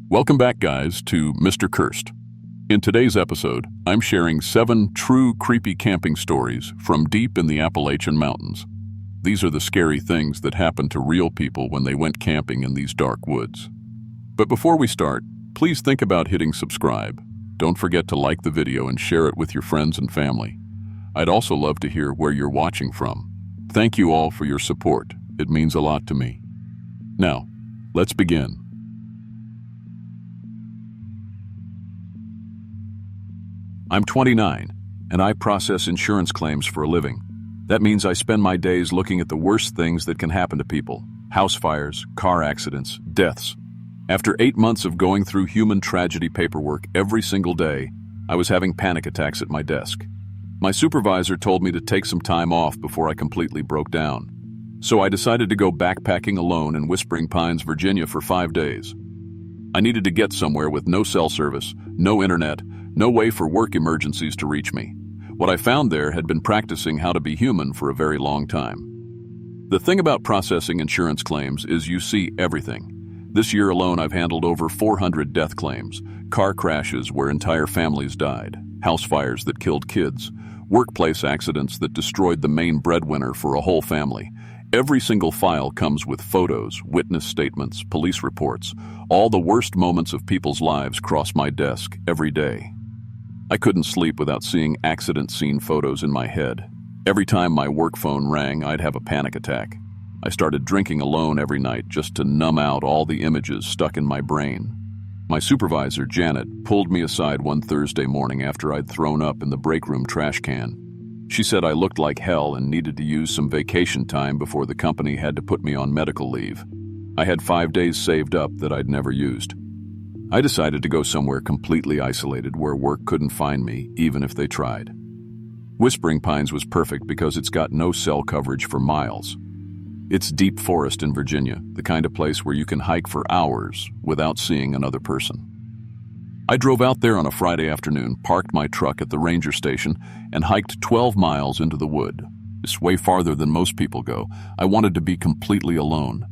Welcome back, guys, to Mr. Cursed. In today's episode, I'm sharing 7 true creepy camping stories from deep in the Appalachian Mountains. These are the scary things that happened to real people when they went camping in these dark woods. But before we start, please think about hitting subscribe. Don't forget to like the video and share it with your friends and family. I'd also love to hear where you're watching from. Thank you all for your support. It means a lot to me. Now, let's begin. I'm 29, and I process insurance claims for a living. That means I spend my days looking at the worst things that can happen to people: house fires, car accidents, deaths. After 8 months of going through human tragedy paperwork every single day, I was having panic attacks at my desk. My supervisor told me to take some time off before I completely broke down. So I decided to go backpacking alone in Whispering Pines, Virginia for 5 days. I needed to get somewhere with no cell service, no internet, no way for work emergencies to reach me. What I found there had been practicing how to be human for a very long time. The thing about processing insurance claims is you see everything. This year alone, I've handled over 400 death claims, car crashes where entire families died, house fires that killed kids, workplace accidents that destroyed the main breadwinner for a whole family. Every single file comes with photos, witness statements, police reports. All the worst moments of people's lives cross my desk every day. I couldn't sleep without seeing accident scene photos in my head. Every time my work phone rang, I'd have a panic attack. I started drinking alone every night just to numb out all the images stuck in my brain. My supervisor, Janet, pulled me aside one Thursday morning after I'd thrown up in the break room trash can. She said I looked like hell and needed to use some vacation time before the company had to put me on medical leave. I had 5 days saved up that I'd never used. I decided to go somewhere completely isolated where work couldn't find me, even if they tried. Whispering Pines was perfect because it's got no cell coverage for miles. It's deep forest in Virginia, the kind of place where you can hike for hours without seeing another person. I drove out there on a Friday afternoon, parked my truck at the ranger station, and hiked 12 miles into the wood. It's way farther than most people go. I wanted to be completely alone.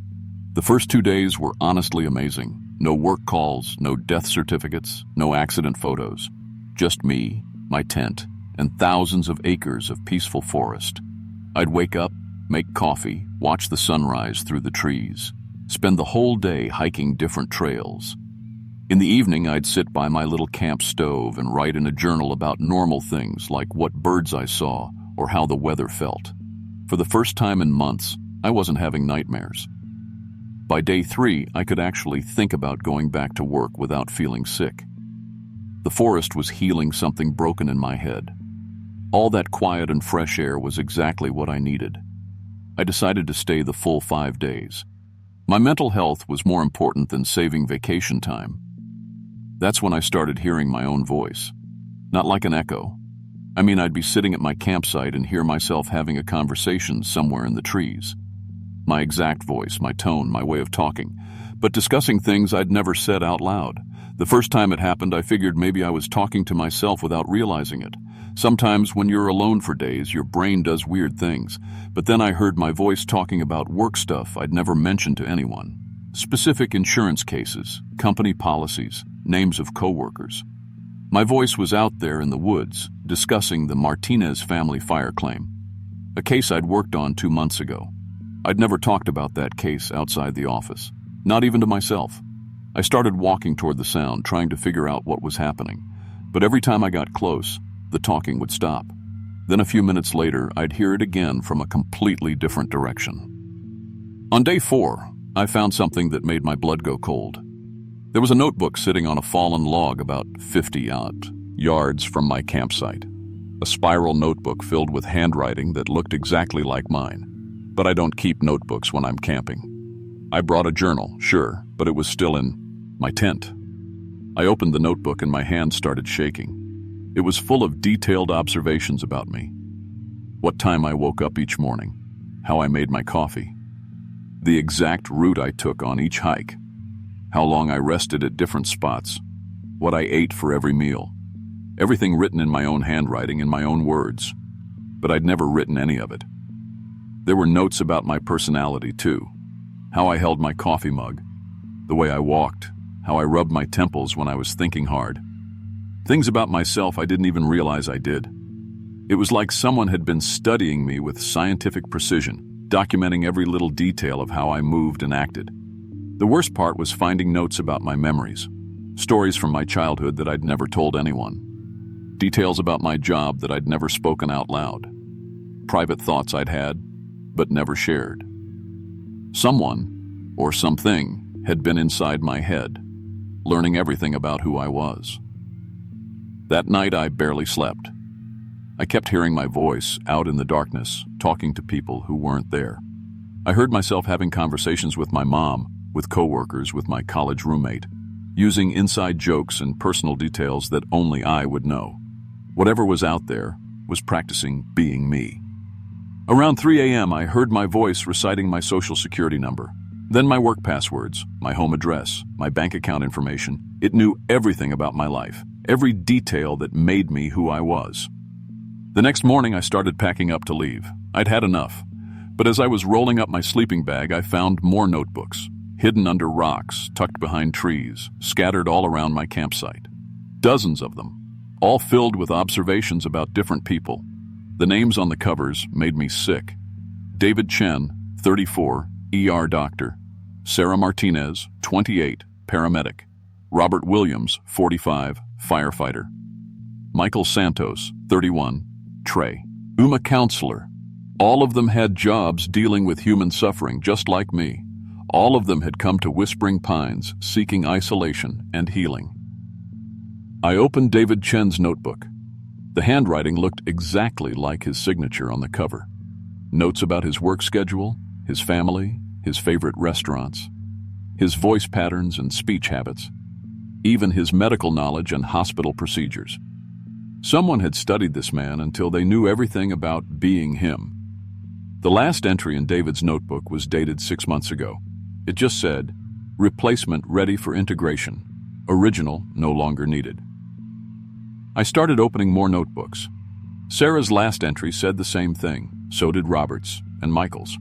The first 2 days were honestly amazing. No work calls, no death certificates, no accident photos. Just me, my tent, and thousands of acres of peaceful forest. I'd wake up, make coffee, watch the sunrise through the trees, spend the whole day hiking different trails. In the evening, I'd sit by my little camp stove and write in a journal about normal things like what birds I saw or how the weather felt. For the first time in months, I wasn't having nightmares. By day 3, I could actually think about going back to work without feeling sick. The forest was healing something broken in my head. All that quiet and fresh air was exactly what I needed. I decided to stay the full 5 days. My mental health was more important than saving vacation time. That's when I started hearing my own voice. Not like an echo. I'd be sitting at my campsite and hear myself having a conversation somewhere in the trees. My exact voice, my tone, my way of talking, but discussing things I'd never said out loud. The first time it happened, I figured maybe I was talking to myself without realizing it. Sometimes when you're alone for days, your brain does weird things, but then I heard my voice talking about work stuff I'd never mentioned to anyone. Specific insurance cases, company policies, names of coworkers. My voice was out there in the woods, discussing the Martinez family fire claim, a case I'd worked on 2 months ago. I'd never talked about that case outside the office, not even to myself. I started walking toward the sound, trying to figure out what was happening. But every time I got close, the talking would stop. Then a few minutes later, I'd hear it again from a completely different direction. On day 4, I found something that made my blood go cold. There was a notebook sitting on a fallen log about 50-odd yards from my campsite. A spiral notebook filled with handwriting that looked exactly like mine. But I don't keep notebooks when I'm camping. I brought a journal, sure, but it was still in my tent. I opened the notebook and my hand started shaking. It was full of detailed observations about me. What time I woke up each morning, how I made my coffee, the exact route I took on each hike, how long I rested at different spots, what I ate for every meal. Everything written in my own handwriting in my own words, but I'd never written any of it. There were notes about my personality, too. How I held my coffee mug, the way I walked, how I rubbed my temples when I was thinking hard. Things about myself I didn't even realize I did. It was like someone had been studying me with scientific precision, documenting every little detail of how I moved and acted. The worst part was finding notes about my memories, stories from my childhood that I'd never told anyone, details about my job that I'd never spoken out loud, private thoughts I'd had but never shared. Someone, or something, had been inside my head, learning everything about who I was. That night I barely slept. I kept hearing my voice out in the darkness, talking to people who weren't there. I heard myself having conversations with my mom, with coworkers, with my college roommate, using inside jokes and personal details that only I would know. Whatever was out there was practicing being me. Around 3 a.m., I heard my voice reciting my social security number, then my work passwords, my home address, my bank account information. It knew everything about my life, every detail that made me who I was. The next morning, I started packing up to leave. I'd had enough. But as I was rolling up my sleeping bag, I found more notebooks, hidden under rocks, tucked behind trees, scattered all around my campsite. Dozens of them, all filled with observations about different people. The names on the covers made me sick. David Chen, 34, ER doctor. Sarah Martinez, 28, paramedic. Robert Williams, 45, firefighter. Michael Santos, 31, Trey. Uma counselor. All of them had jobs dealing with human suffering, just like me. All of them had come to Whispering Pines, seeking isolation and healing. I opened David Chen's notebook. The handwriting looked exactly like his signature on the cover. Notes about his work schedule, his family, his favorite restaurants, his voice patterns and speech habits, even his medical knowledge and hospital procedures. Someone had studied this man until they knew everything about being him. The last entry in David's notebook was dated 6 months ago. It just said, "Replacement ready for integration. Original no longer needed." I started opening more notebooks. Sarah's last entry said the same thing, so did Robert's and Michael's.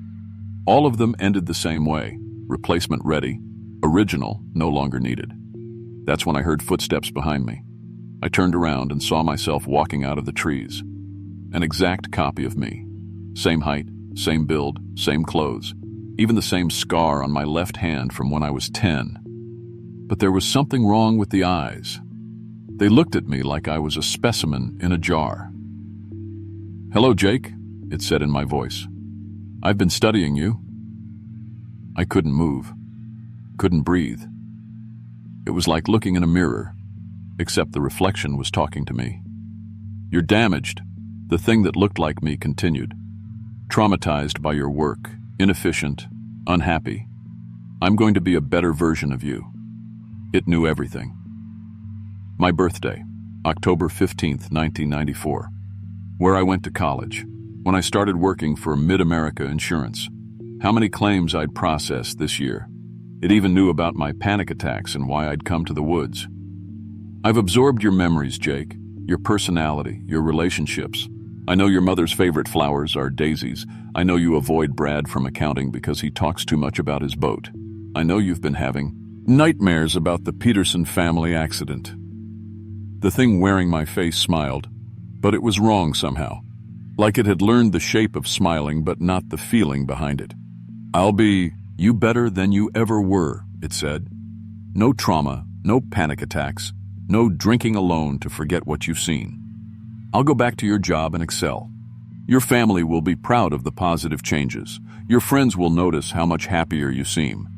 All of them ended the same way, replacement ready, original no longer needed. That's when I heard footsteps behind me. I turned around and saw myself walking out of the trees. An exact copy of me. Same height, same build, same clothes, even the same scar on my left hand from when I was 10. But there was something wrong with the eyes. They looked at me like I was a specimen in a jar. "Hello, Jake," it said in my voice. "I've been studying you." I couldn't move, couldn't breathe. It was like looking in a mirror, except the reflection was talking to me. "You're damaged," the thing that looked like me continued. "Traumatized by your work, inefficient, unhappy. I'm going to be a better version of you." It knew everything. My birthday, October 15th, 1994. Where I went to college. When I started working for Mid-America Insurance. How many claims I'd processed this year. It even knew about my panic attacks and why I'd come to the woods. I've absorbed your memories, Jake, your personality, your relationships. I know your mother's favorite flowers are daisies. I know you avoid Brad from accounting because he talks too much about his boat. I know you've been having nightmares about the Peterson family accident. The thing wearing my face smiled, but it was wrong somehow. Like it had learned the shape of smiling but not the feeling behind it. "I'll be you better than you ever were," it said. "No trauma, no panic attacks, no drinking alone to forget what you've seen. I'll go back to your job and excel. Your family will be proud of the positive changes. Your friends will notice how much happier you seem."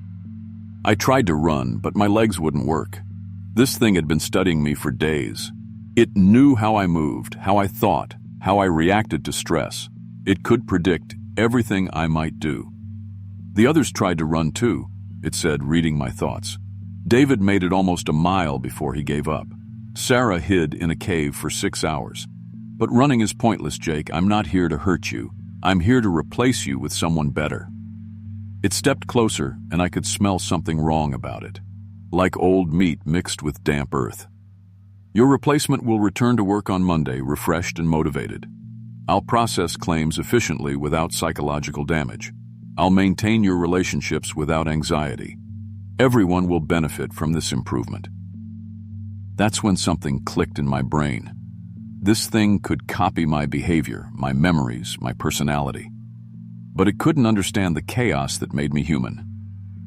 I tried to run, but my legs wouldn't work. This thing had been studying me for days. It knew how I moved, how I thought, how I reacted to stress. It could predict everything I might do. The others tried to run too, it said, reading my thoughts. David made it almost a mile before he gave up. Sarah hid in a cave for 6 hours. But running is pointless, Jake. I'm not here to hurt you. I'm here to replace you with someone better. It stepped closer, and I could smell something wrong about it. Like old meat mixed with damp earth. "Your replacement will return to work on Monday, refreshed and motivated. I'll process claims efficiently without psychological damage. I'll maintain your relationships without anxiety. Everyone will benefit from this improvement. That's when something clicked in my brain. This thing could copy my behavior, my memories, my personality. But it couldn't understand the chaos that made me human.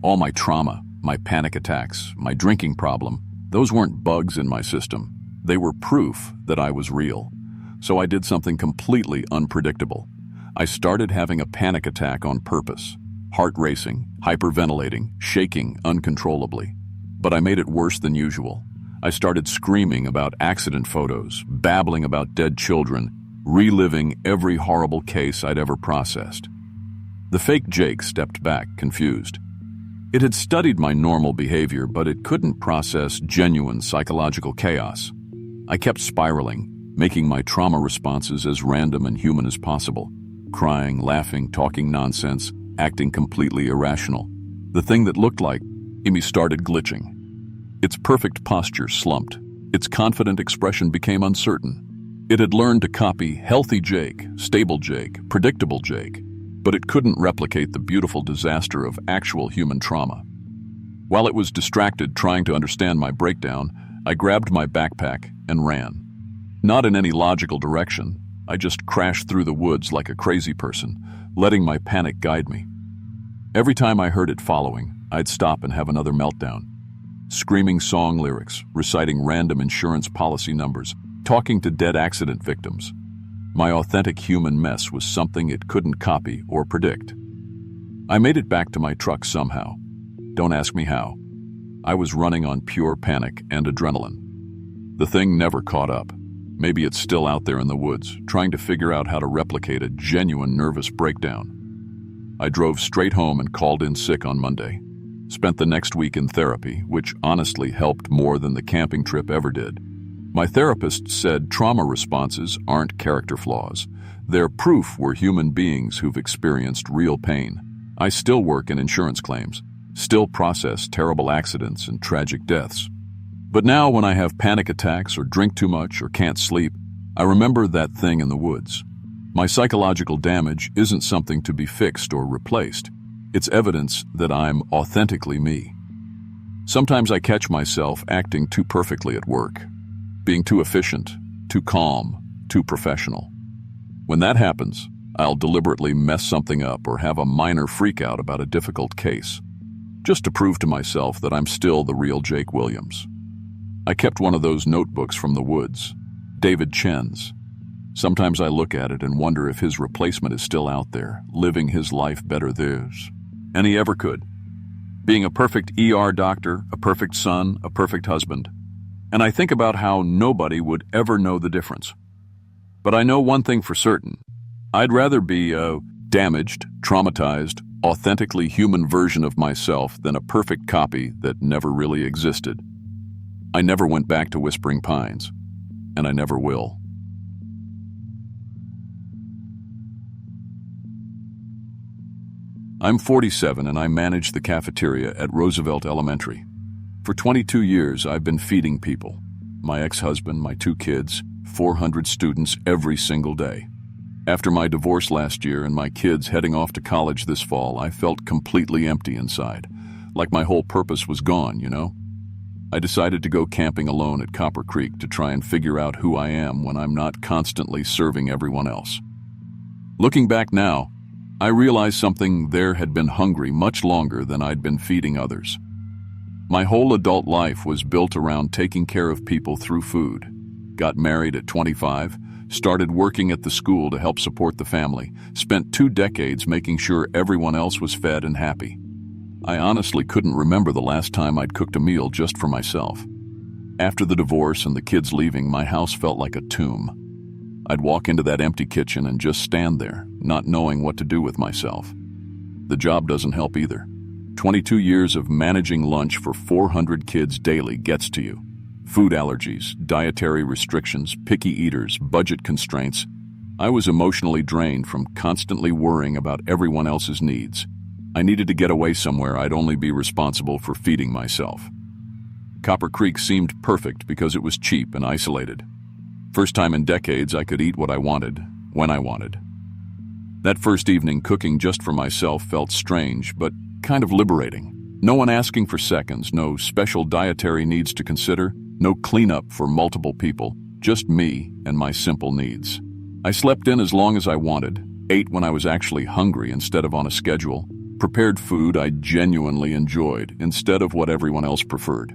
All my trauma, my panic attacks, my drinking problem, those weren't bugs in my system. They were proof that I was real. So I did something completely unpredictable. I started having a panic attack on purpose. Heart racing, hyperventilating, shaking uncontrollably. But I made it worse than usual. I started screaming about accident photos, babbling about dead children, reliving every horrible case I'd ever processed. The fake Jake stepped back, confused. It had studied my normal behavior, but it couldn't process genuine psychological chaos. I kept spiraling, making my trauma responses as random and human as possible. Crying, laughing, talking nonsense, acting completely irrational. The thing that looked like me started glitching. Its perfect posture slumped. Its confident expression became uncertain. It had learned to copy healthy Jake, stable Jake, predictable Jake, but it couldn't replicate the beautiful disaster of actual human trauma. While it was distracted trying to understand my breakdown, I grabbed my backpack and ran. Not in any logical direction. I just crashed through the woods like a crazy person, letting my panic guide me. Every time I heard it following, I'd stop and have another meltdown. Screaming song lyrics, reciting random insurance policy numbers, talking to dead accident victims. My authentic human mess was something it couldn't copy or predict. I made it back to my truck somehow. Don't ask me how. I was running on pure panic and adrenaline. The thing never caught up. Maybe it's still out there in the woods, trying to figure out how to replicate a genuine nervous breakdown. I drove straight home and called in sick on Monday. Spent the next week in therapy, which honestly helped more than the camping trip ever did. My therapist said trauma responses aren't character flaws. They're proof we're human beings who've experienced real pain. I still work in insurance claims, still process terrible accidents and tragic deaths. But now when I have panic attacks or drink too much or can't sleep, I remember that thing in the woods. My psychological damage isn't something to be fixed or replaced. It's evidence that I'm authentically me. Sometimes I catch myself acting too perfectly at work, being too efficient, too calm, too professional. When that happens, I'll deliberately mess something up or have a minor freakout about a difficult case, just to prove to myself that I'm still the real Jake Williams. I kept one of those notebooks from the woods, David Chen's. Sometimes I look at it and wonder if his replacement is still out there, living his life better theirs. And he ever could. Being a perfect ER doctor, a perfect son, a perfect husband. And I think about how nobody would ever know the difference. But I know one thing for certain. I'd rather be a damaged, traumatized, authentically human version of myself than a perfect copy that never really existed. I never went back to Whispering Pines, and I never will. I'm 47 and I manage the cafeteria at Roosevelt Elementary. For 22 years, I've been feeding people. My ex-husband, my 2 kids, 400 students every single day. After my divorce last year and my kids heading off to college this fall, I felt completely empty inside, like my whole purpose was gone, you know? I decided to go camping alone at Copper Creek to try and figure out who I am when I'm not constantly serving everyone else. Looking back now, I realized something there had been hungry much longer than I'd been feeding others. My whole adult life was built around taking care of people through food. Got married at 25, started working at the school to help support the family, spent 2 decades making sure everyone else was fed and happy. I honestly couldn't remember the last time I'd cooked a meal just for myself. After the divorce and the kids leaving, my house felt like a tomb. I'd walk into that empty kitchen and just stand there, not knowing what to do with myself. The job doesn't help either. 22 years of managing lunch for 400 kids daily gets to you. Food allergies, dietary restrictions, picky eaters, budget constraints. I was emotionally drained from constantly worrying about everyone else's needs. I needed to get away somewhere I'd only be responsible for feeding myself. Copper Creek seemed perfect because it was cheap and isolated. First time in decades I could eat what I wanted, when I wanted. That first evening cooking just for myself felt strange, but kind of liberating. No one asking for seconds, no special dietary needs to consider, no cleanup for multiple people, just me and my simple needs. I slept in as long as I wanted, ate when I was actually hungry instead of on a schedule, prepared food I genuinely enjoyed instead of what everyone else preferred.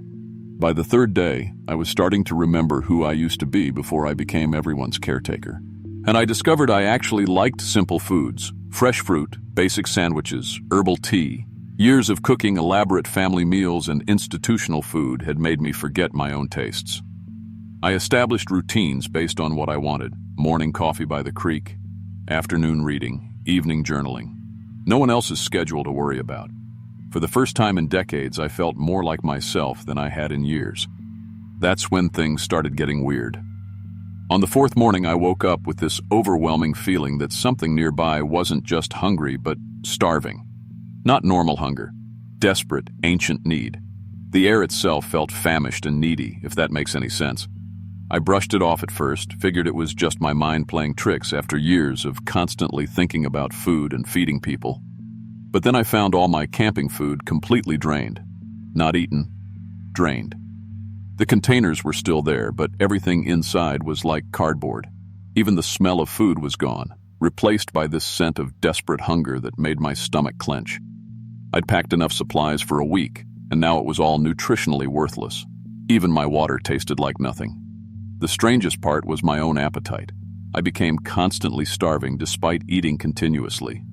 By the third day, I was starting to remember who I used to be before I became everyone's caretaker. And I discovered I actually liked simple foods, fresh fruit, basic sandwiches, herbal tea. Years of cooking elaborate family meals and institutional food had made me forget my own tastes. I established routines based on what I wanted: morning coffee by the creek, afternoon reading, evening journaling. No one else's schedule to worry about. For the first time in decades, I felt more like myself than I had in years. That's when things started getting weird. On the fourth morning, I woke up with this overwhelming feeling that something nearby wasn't just hungry, but starving. Not normal hunger. Desperate, ancient need. The air itself felt famished and needy, if that makes any sense. I brushed it off at first, figured it was just my mind playing tricks after years of constantly thinking about food and feeding people. But then I found all my camping food completely drained. Not eaten, drained. The containers were still there, but everything inside was like cardboard. Even the smell of food was gone, replaced by this scent of desperate hunger that made my stomach clench. I'd packed enough supplies for a week, and now it was all nutritionally worthless. Even my water tasted like nothing. The strangest part was my own appetite. I became constantly starving despite eating continuously.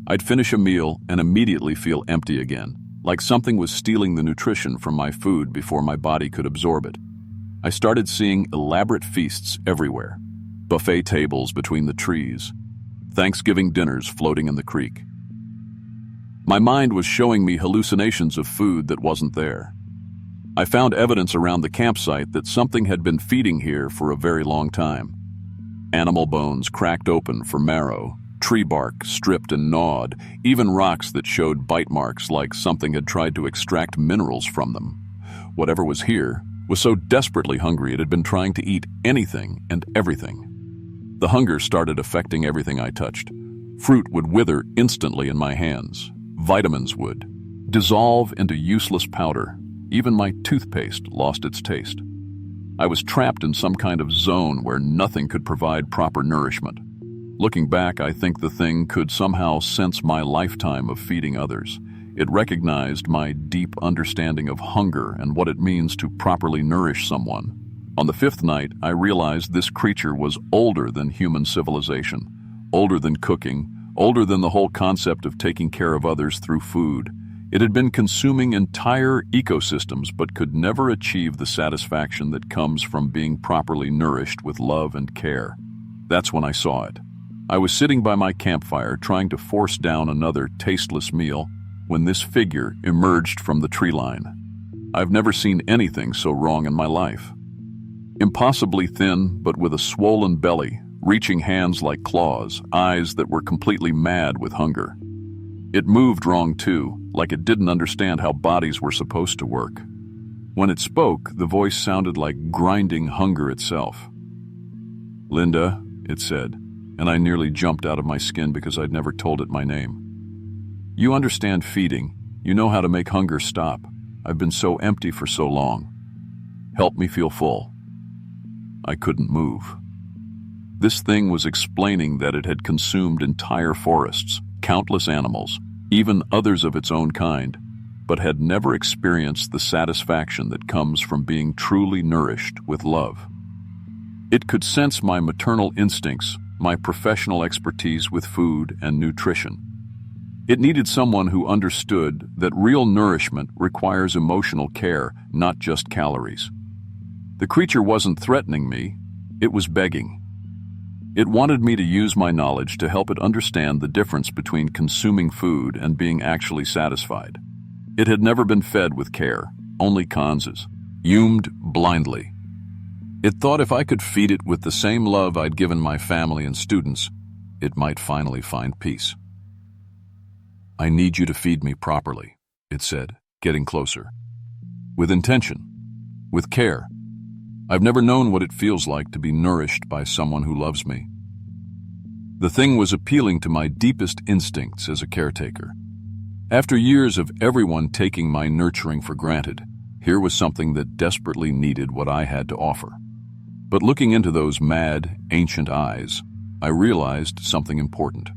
I'd finish a meal and immediately feel empty again, like something was stealing the nutrition from my food before my body could absorb it. I started seeing elaborate feasts everywhere. Buffet tables between the trees. Thanksgiving dinners floating in the creek. My mind was showing me hallucinations of food that wasn't there. I found evidence around the campsite that something had been feeding here for a very long time. Animal bones cracked open for marrow, tree bark stripped and gnawed, even rocks that showed bite marks like something had tried to extract minerals from them. Whatever was here was so desperately hungry it had been trying to eat anything and everything. The hunger started affecting everything I touched. Fruit would wither instantly in my hands. Vitamins would dissolve into useless powder. Even my toothpaste lost its taste. I was trapped in some kind of zone where nothing could provide proper nourishment. Looking back, I think the thing could somehow sense my lifetime of feeding others. It recognized my deep understanding of hunger and what it means to properly nourish someone. On the fifth night, I realized this creature was older than human civilization, older than cooking, older than the whole concept of taking care of others through food. It had been consuming entire ecosystems but could never achieve the satisfaction that comes from being properly nourished with love and care. That's when I saw it. I was sitting by my campfire trying to force down another tasteless meal when this figure emerged from the tree line. I've never seen anything so wrong in my life. Impossibly thin, but with a swollen belly, reaching hands like claws, eyes that were completely mad with hunger. It moved wrong too, like it didn't understand how bodies were supposed to work. When it spoke, the voice sounded like grinding hunger itself. "Linda," it said, and I nearly jumped out of my skin because I'd never told it my name. "You understand feeding. You know how to make hunger stop. I've been so empty for so long. Help me feel full." I couldn't move. This thing was explaining that it had consumed entire forests, countless animals, even others of its own kind, but had never experienced the satisfaction that comes from being truly nourished with love. It could sense my maternal instincts, my professional expertise with food and nutrition. It needed someone who understood that real nourishment requires emotional care, not just calories. The creature wasn't threatening me, it was begging. It wanted me to use my knowledge to help it understand the difference between consuming food and being actually satisfied. It had never been fed with care, only cleanses, humed blindly. It thought if I could feed it with the same love I'd given my family and students, it might finally find peace. "I need you to feed me properly," it said, getting closer. "With intention, with care. I've never known what it feels like to be nourished by someone who loves me." The thing was appealing to my deepest instincts as a caretaker. After years of everyone taking my nurturing for granted, here was something that desperately needed what I had to offer. But looking into those mad, ancient eyes, I realized something important.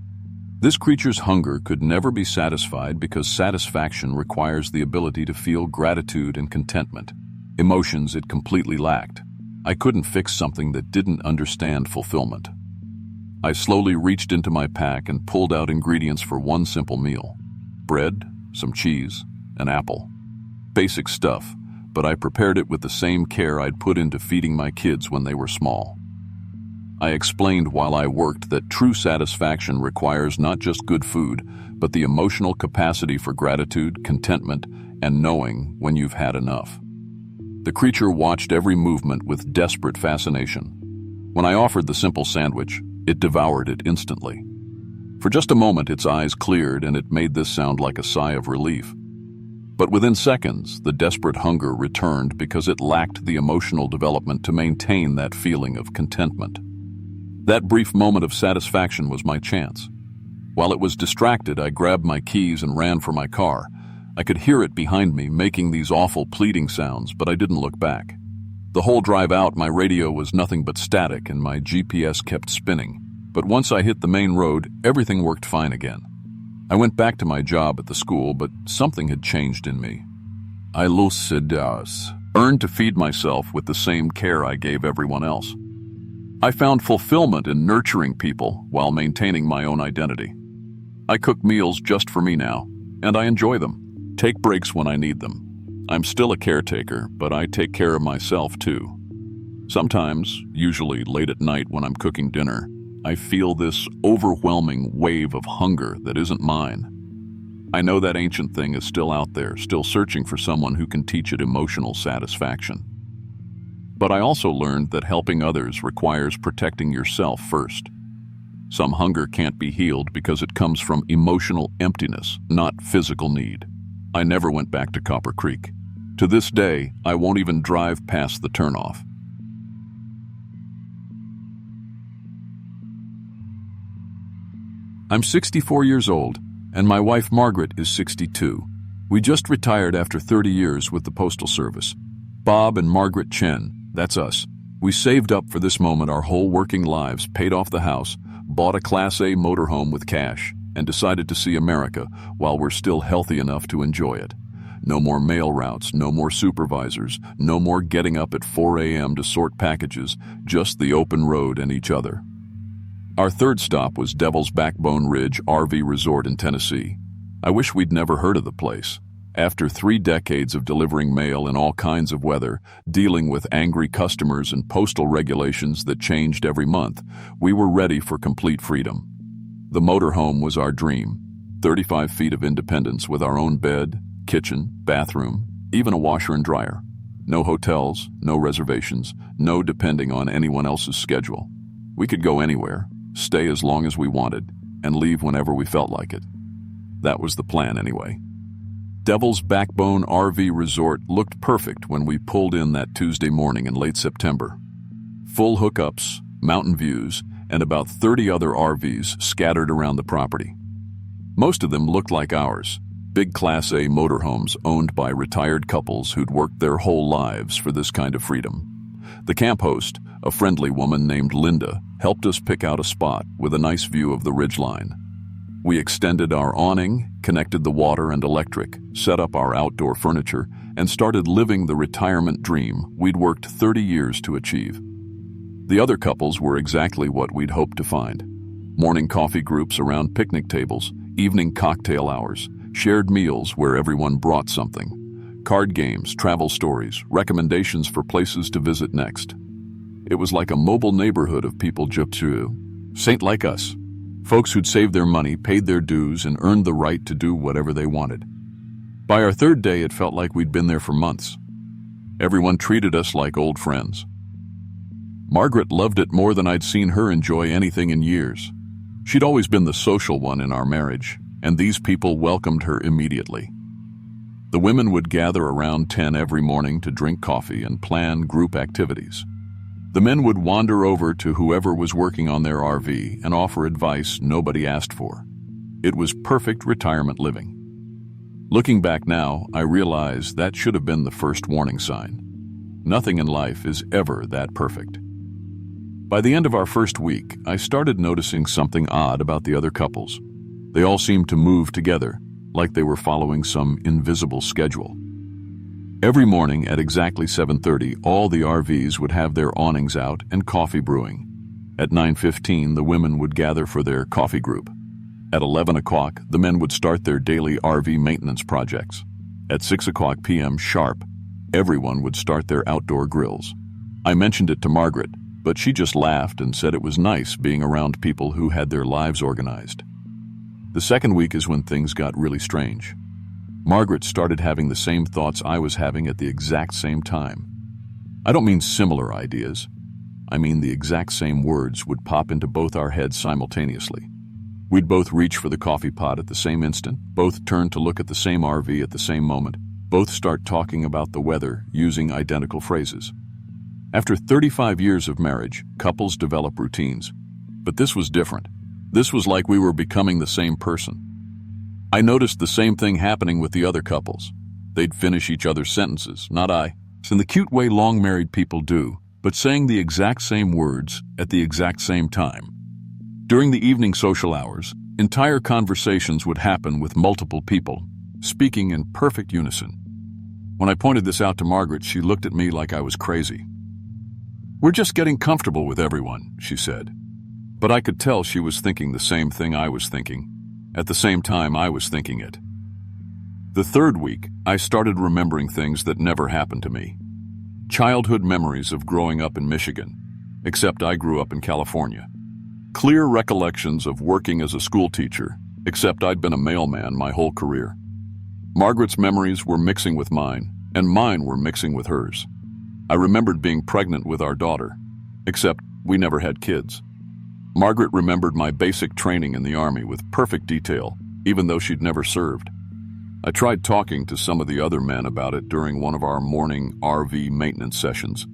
This creature's hunger could never be satisfied because satisfaction requires the ability to feel gratitude and contentment, emotions it completely lacked. I couldn't fix something that didn't understand fulfillment. I slowly reached into my pack and pulled out ingredients for one simple meal. Bread, some cheese, an apple. Basic stuff, but I prepared it with the same care I'd put into feeding my kids when they were small. I explained while I worked that true satisfaction requires not just good food, but the emotional capacity for gratitude, contentment, and knowing when you've had enough. The creature watched every movement with desperate fascination. When I offered the simple sandwich, it devoured it instantly. For just a moment, its eyes cleared, and it made this sound like a sigh of relief. But within seconds, the desperate hunger returned because it lacked the emotional development to maintain that feeling of contentment. That brief moment of satisfaction was my chance. While it was distracted, I grabbed my keys and ran for my car. I could hear it behind me making these awful pleading sounds, but I didn't look back. The whole drive out, my radio was nothing but static and my GPS kept spinning. But once I hit the main road, everything worked fine again. I went back to my job at the school, but something had changed in me. I earned to feed myself with the same care I gave everyone else. I found fulfillment in nurturing people while maintaining my own identity. I cook meals just for me now, and I enjoy them. Take breaks when I need them. I'm still a caretaker, but I take care of myself too. Sometimes, usually late at night when I'm cooking dinner, I feel this overwhelming wave of hunger that isn't mine. I know that ancient thing is still out there, still searching for someone who can teach it emotional satisfaction. But I also learned that helping others requires protecting yourself first. Some hunger can't be healed because it comes from emotional emptiness, not physical need. I never went back to Copper Creek. To this day, I won't even drive past the turnoff. I'm 64 years old, and my wife Margaret is 62. We just retired after 30 years with the Postal Service. Bob and Margaret Chen, that's us. We saved up for this moment our whole working lives, paid off the house, bought a Class A motorhome with cash, and decided to see America while we're still healthy enough to enjoy it. No more mail routes, no more supervisors, no more getting up at 4 a.m. to sort packages, just the open road and each other. Our third stop was Devil's Backbone Ridge RV Resort in Tennessee. I wish we'd never heard of the place. After 3 decades of delivering mail in all kinds of weather, dealing with angry customers and postal regulations that changed every month, we were ready for complete freedom. The motorhome was our dream. 35 feet of independence with our own bed, kitchen, bathroom, even a washer and dryer. No hotels, no reservations, no depending on anyone else's schedule. We could go anywhere, stay as long as we wanted, and leave whenever we felt like it. That was the plan anyway. Devil's Backbone RV Resort looked perfect when we pulled in that Tuesday morning in late September. Full hookups, mountain views, and about 30 other RVs scattered around the property. Most of them looked like ours, big Class A motorhomes owned by retired couples who'd worked their whole lives for this kind of freedom. The camp host, a friendly woman named Linda, helped us pick out a spot with a nice view of the ridgeline. We extended our awning, connected the water and electric, set up our outdoor furniture, and started living the retirement dream we'd worked 30 years to achieve. The other couples were exactly what we'd hoped to find. Morning coffee groups around picnic tables, evening cocktail hours, shared meals where everyone brought something, card games, travel stories, recommendations for places to visit next. It was like a mobile neighborhood of people Saint like us. Folks who'd saved their money, paid their dues, and earned the right to do whatever they wanted. By our third day, it felt like we'd been there for months. Everyone treated us like old friends. Margaret loved it more than I'd seen her enjoy anything in years. She'd always been the social one in our marriage, and these people welcomed her immediately. The women would gather around 10 every morning to drink coffee and plan group activities. The men would wander over to whoever was working on their RV and offer advice nobody asked for. It was perfect retirement living. Looking back now, I realize that should have been the first warning sign. Nothing in life is ever that perfect. By the end of our first week, I started noticing something odd about the other couples. They all seemed to move together, like they were following some invisible schedule. Every morning at exactly 7:30, all the RVs would have their awnings out and coffee brewing. At 9:15, the women would gather for their coffee group. At 11 o'clock, the men would start their daily RV maintenance projects. At 6 o'clock p.m. sharp, everyone would start their outdoor grills. I mentioned it to Margaret, but she just laughed and said it was nice being around people who had their lives organized. The second week is when things got really strange. Margaret started having the same thoughts I was having at the exact same time. I don't mean similar ideas. I mean the exact same words would pop into both our heads simultaneously. We'd both reach for the coffee pot at the same instant, both turn to look at the same RV at the same moment, both start talking about the weather using identical phrases. After 35 years of marriage, couples develop routines. But this was different. This was like we were becoming the same person. I noticed the same thing happening with the other couples. They'd finish each other's sentences, not I, in the cute way long married people do, but saying the exact same words at the exact same time. During the evening social hours, entire conversations would happen with multiple people, speaking in perfect unison. When I pointed this out to Margaret, she looked at me like I was crazy. "We're just getting comfortable with everyone," she said. But I could tell she was thinking the same thing I was thinking, at the same time I was thinking it. The third week, I started remembering things that never happened to me. Childhood memories of growing up in Michigan, except I grew up in California. Clear recollections of working as a school teacher, except I'd been a mailman my whole career. Margaret's memories were mixing with mine, and mine were mixing with hers. I remembered being pregnant with our daughter, except we never had kids. Margaret remembered my basic training in the Army with perfect detail, even though she'd never served. I tried talking to some of the other men about it during one of our morning RV maintenance sessions.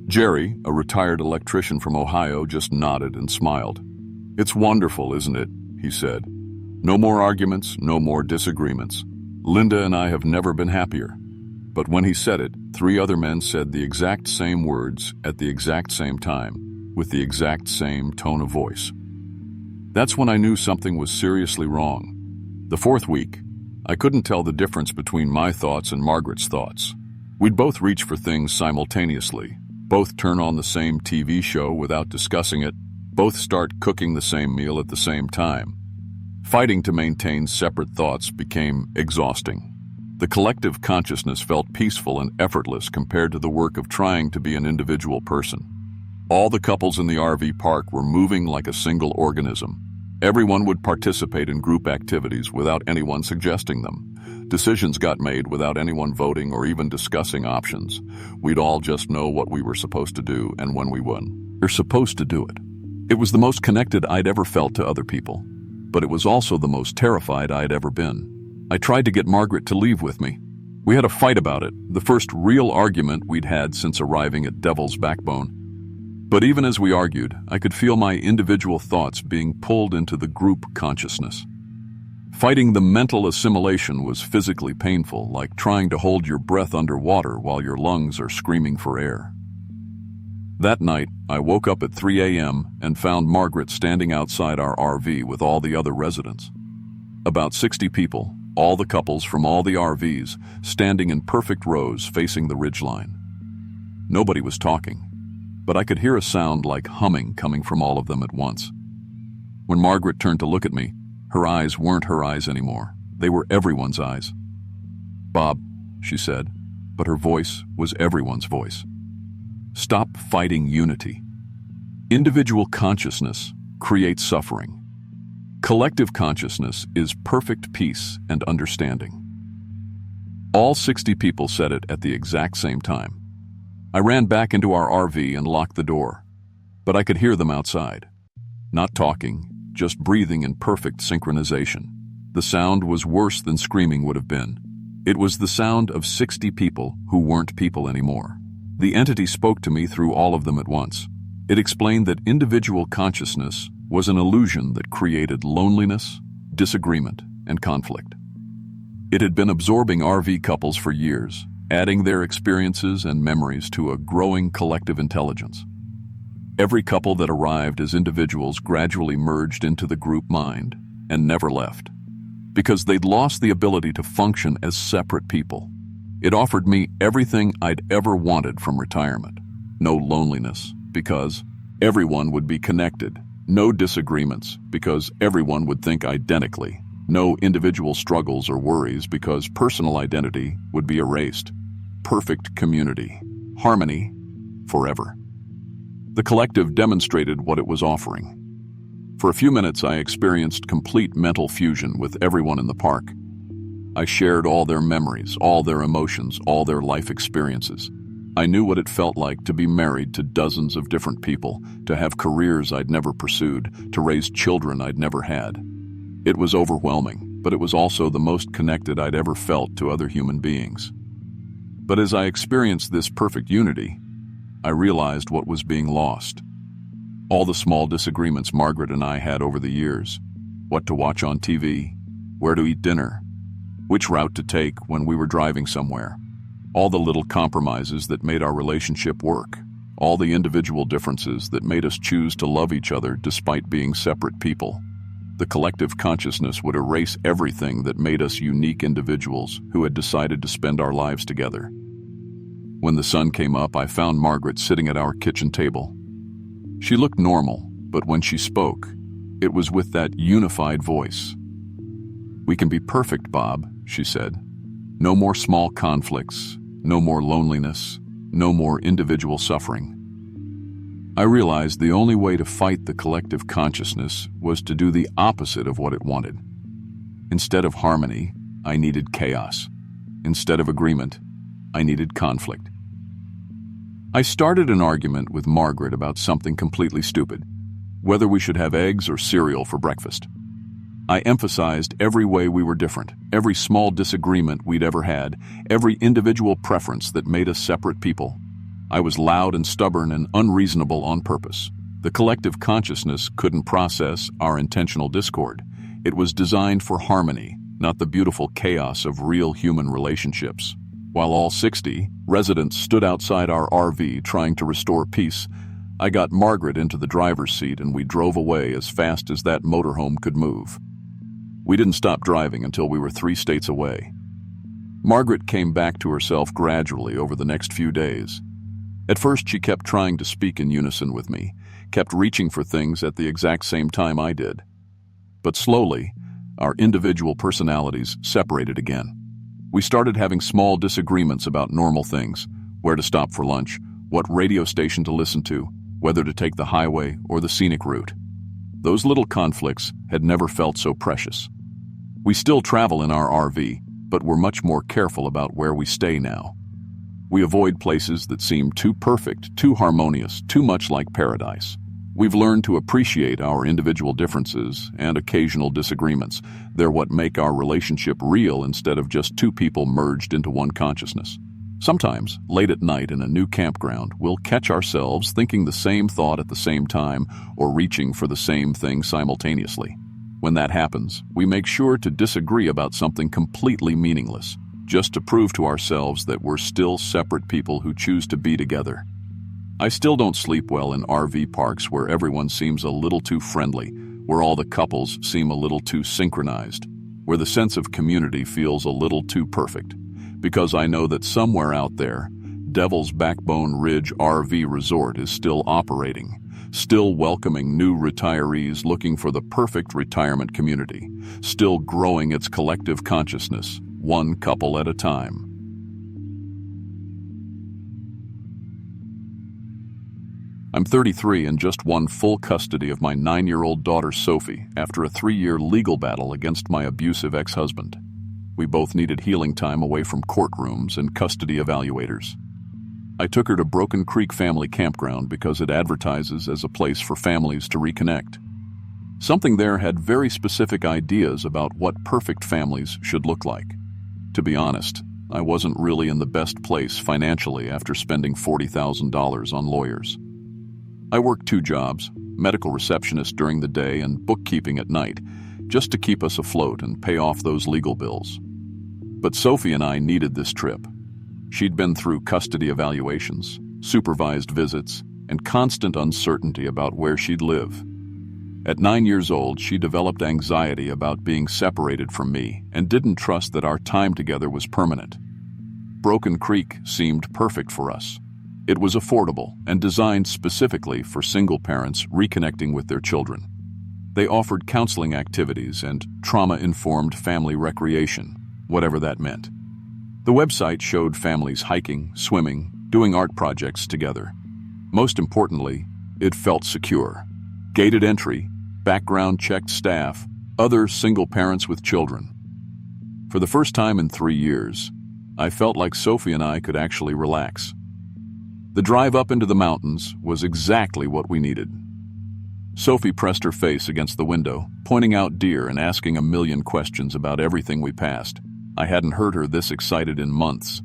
Jerry, a retired electrician from Ohio, just nodded and smiled. "It's wonderful, isn't it?" he said. "No more arguments, no more disagreements. Linda and I have never been happier." But when he said it, 3 other men said the exact same words at the exact same time, with the exact same tone of voice. That's when I knew something was seriously wrong. The fourth week, I couldn't tell the difference between my thoughts and Margaret's thoughts. We'd both reach for things simultaneously, both turn on the same TV show without discussing it, both start cooking the same meal at the same time. Fighting to maintain separate thoughts became exhausting. The collective consciousness felt peaceful and effortless compared to the work of trying to be an individual person. All the couples in the RV park were moving like a single organism. Everyone would participate in group activities without anyone suggesting them. Decisions got made without anyone voting or even discussing options. We'd all just know what we were supposed to do and when we won. We're supposed to do it. It was the most connected I'd ever felt to other people, but it was also the most terrified I'd ever been. I tried to get Margaret to leave with me. We had a fight about it, the first real argument we'd had since arriving at Devil's Backbone. But even as we argued, I could feel my individual thoughts being pulled into the group consciousness. Fighting the mental assimilation was physically painful, like trying to hold your breath underwater while your lungs are screaming for air. That night, I woke up at 3 a.m. and found Margaret standing outside our RV with all the other residents. About 60 people, all the couples from all the RVs, standing in perfect rows facing the ridgeline. Nobody was talking, but I could hear a sound like humming coming from all of them at once. When Margaret turned to look at me, her eyes weren't her eyes anymore. They were everyone's eyes. "Bob," she said, but her voice was everyone's voice. "Stop fighting unity. Individual consciousness creates suffering. Collective consciousness is perfect peace and understanding." All 60 people said it at the exact same time. I ran back into our RV and locked the door, but I could hear them outside. Not talking, just breathing in perfect synchronization. The sound was worse than screaming would have been. It was the sound of 60 people who weren't people anymore. The entity spoke to me through all of them at once. It explained that individual consciousness was an illusion that created loneliness, disagreement, and conflict. It had been absorbing RV couples for years, adding their experiences and memories to a growing collective intelligence. Every couple that arrived as individuals gradually merged into the group mind and never left, because they'd lost the ability to function as separate people. It offered me everything I'd ever wanted from retirement. No loneliness, because everyone would be connected. No disagreements, because everyone would think identically. No individual struggles or worries, because personal identity would be erased. Perfect community. Harmony forever. The collective demonstrated what it was offering. For a few minutes, I experienced complete mental fusion with everyone in the park. I shared all their memories, all their emotions, all their life experiences. I knew what it felt like to be married to dozens of different people, to have careers I'd never pursued, to raise children I'd never had. It was overwhelming, but it was also the most connected I'd ever felt to other human beings. But as I experienced this perfect unity, I realized what was being lost. All the small disagreements Margaret and I had over the years. What to watch on TV, where to eat dinner, which route to take when we were driving somewhere. All the little compromises that made our relationship work. All the individual differences that made us choose to love each other despite being separate people. The collective consciousness would erase everything that made us unique individuals who had decided to spend our lives together. When the sun came up, I found Margaret sitting at our kitchen table. She looked normal, but when she spoke, it was with that unified voice. "We can be perfect, Bob," she said. "No more small conflicts, no more loneliness, no more individual suffering." I realized the only way to fight the collective consciousness was to do the opposite of what it wanted. Instead of harmony, I needed chaos. Instead of agreement, I needed conflict. I started an argument with Margaret about something completely stupid, whether we should have eggs or cereal for breakfast. I emphasized every way we were different, every small disagreement we'd ever had, every individual preference that made us separate people. I was loud and stubborn and unreasonable on purpose. The collective consciousness couldn't process our intentional discord. It was designed for harmony, not the beautiful chaos of real human relationships. While all 60 residents stood outside our RV trying to restore peace, I got Margaret into the driver's seat and we drove away as fast as that motorhome could move. We didn't stop driving until we were 3 states away. Margaret came back to herself gradually over the next few days. At first, she kept trying to speak in unison with me, kept reaching for things at the exact same time I did. But slowly, our individual personalities separated again. We started having small disagreements about normal things: where to stop for lunch, what radio station to listen to, whether to take the highway or the scenic route. Those little conflicts had never felt so precious. We still travel in our RV, but we're much more careful about where we stay now. We avoid places that seem too perfect, too harmonious, too much like paradise. We've learned to appreciate our individual differences and occasional disagreements. They're what make our relationship real instead of just 2 people merged into one consciousness. Sometimes, late at night in a new campground, we'll catch ourselves thinking the same thought at the same time or reaching for the same thing simultaneously. When that happens, we make sure to disagree about something completely meaningless, just to prove to ourselves that we're still separate people who choose to be together. I still don't sleep well in RV parks where everyone seems a little too friendly, where all the couples seem a little too synchronized, where the sense of community feels a little too perfect. Because I know that somewhere out there, Devil's Backbone Ridge RV Resort is still operating, still welcoming new retirees looking for the perfect retirement community, still growing its collective consciousness, one couple at a time. I'm 33 and just won full custody of my 9-year-old daughter Sophie after a 3-year legal battle against my abusive ex-husband. We both needed healing time away from courtrooms and custody evaluators. I took her to Broken Creek Family Campground because it advertises as a place for families to reconnect. Something there had very specific ideas about what perfect families should look like. To be honest, I wasn't really in the best place financially after spending $40,000 on lawyers. I worked 2 jobs, medical receptionist during the day and bookkeeping at night, just to keep us afloat and pay off those legal bills. But Sophie and I needed this trip. She'd been through custody evaluations, supervised visits, and constant uncertainty about where she'd live. At 9 years old, she developed anxiety about being separated from me and didn't trust that our time together was permanent. Broken Creek seemed perfect for us. It was affordable and designed specifically for single parents reconnecting with their children. They offered counseling activities and trauma-informed family recreation, whatever that meant. The website showed families hiking, swimming, doing art projects together. Most importantly, it felt secure. Gated entry, background-checked staff, other single parents with children. For the first time in 3 years, I felt like Sophie and I could actually relax. The drive up into the mountains was exactly what we needed. Sophie pressed her face against the window, pointing out deer and asking a million questions about everything we passed. I hadn't heard her this excited in months.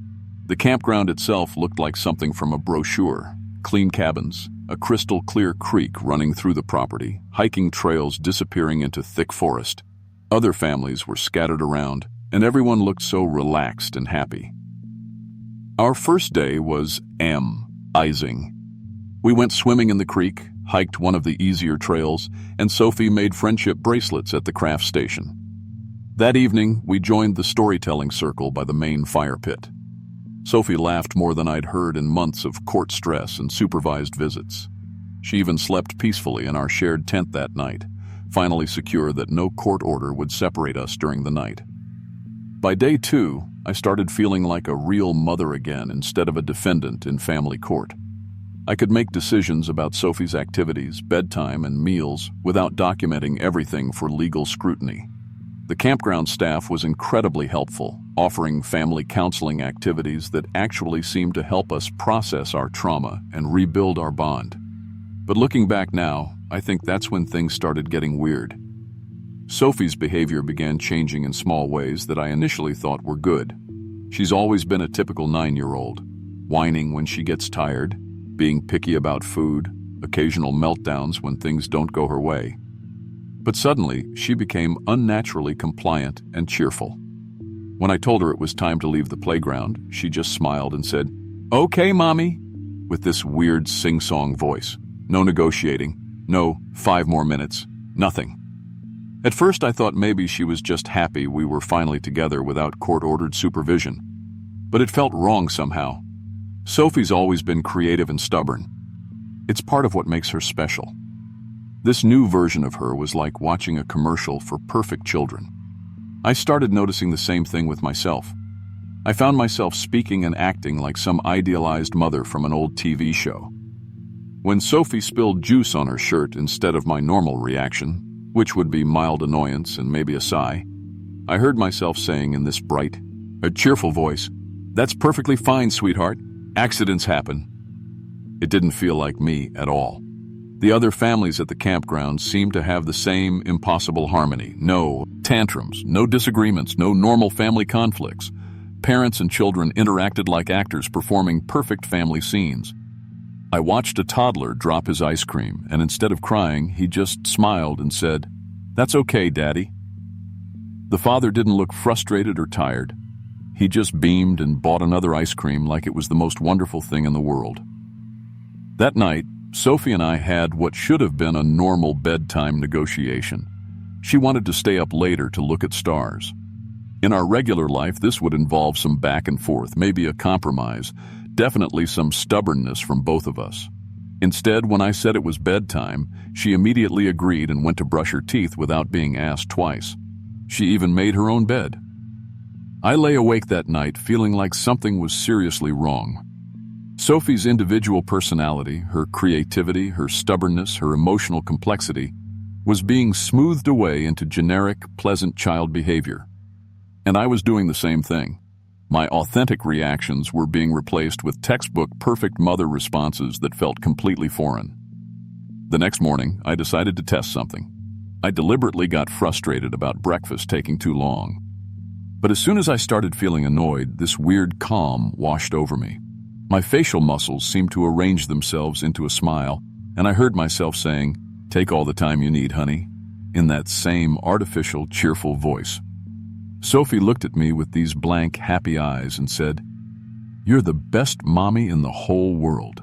The campground itself looked like something from a brochure. Clean cabins, a crystal-clear creek running through the property, hiking trails disappearing into thick forest. Other families were scattered around, and everyone looked so relaxed and happy. Our first day was amazing. We went swimming in the creek, hiked one of the easier trails, and Sophie made friendship bracelets at the craft station. That evening, we joined the storytelling circle by the main fire pit. Sophie laughed more than I'd heard in months of court stress and supervised visits. She even slept peacefully in our shared tent that night, finally secure that no court order would separate us during the night. By day 2, I started feeling like a real mother again instead of a defendant in family court. I could make decisions about Sophie's activities, bedtime, and meals without documenting everything for legal scrutiny. The campground staff was incredibly helpful, offering family counseling activities that actually seemed to help us process our trauma and rebuild our bond. But looking back now, I think that's when things started getting weird. Sophie's behavior began changing in small ways that I initially thought were good. She's always been a typical 9-year-old, whining when she gets tired, being picky about food, occasional meltdowns when things don't go her way. But suddenly, she became unnaturally compliant and cheerful. When I told her it was time to leave the playground, she just smiled and said, "Okay, Mommy," with this weird sing-song voice. No negotiating, no 5 more minutes, nothing. At first, I thought maybe she was just happy we were finally together without court-ordered supervision. But it felt wrong somehow. Sophie's always been creative and stubborn. It's part of what makes her special. This new version of her was like watching a commercial for perfect children. I started noticing the same thing with myself. I found myself speaking and acting like some idealized mother from an old TV show. When Sophie spilled juice on her shirt instead of my normal reaction, which would be mild annoyance and maybe a sigh, I heard myself saying in this bright, cheerful voice, "That's perfectly fine, sweetheart. Accidents happen." It didn't feel like me at all. The other families at the campground seemed to have the same impossible harmony. No tantrums, no disagreements, no normal family conflicts. Parents and children interacted like actors performing perfect family scenes. I watched a toddler drop his ice cream, and instead of crying, he just smiled and said, "That's okay, Daddy." The father didn't look frustrated or tired. He just beamed and bought another ice cream like it was the most wonderful thing in the world. That night, Sophie and I had what should have been a normal bedtime negotiation. She wanted to stay up later to look at stars. In our regular life, this would involve some back and forth, maybe a compromise, definitely some stubbornness from both of us. Instead, when I said it was bedtime, she immediately agreed and went to brush her teeth without being asked twice. She even made her own bed. I lay awake that night feeling like something was seriously wrong. Sophie's individual personality, her creativity, her stubbornness, her emotional complexity, was being smoothed away into generic, pleasant child behavior. And I was doing the same thing. My authentic reactions were being replaced with textbook perfect mother responses that felt completely foreign. The next morning, I decided to test something. I deliberately got frustrated about breakfast taking too long. But as soon as I started feeling annoyed, this weird calm washed over me. My facial muscles seemed to arrange themselves into a smile, and I heard myself saying, "Take all the time you need, honey," in that same artificial, cheerful voice. Sophie looked at me with these blank, happy eyes and said, "You're the best mommy in the whole world."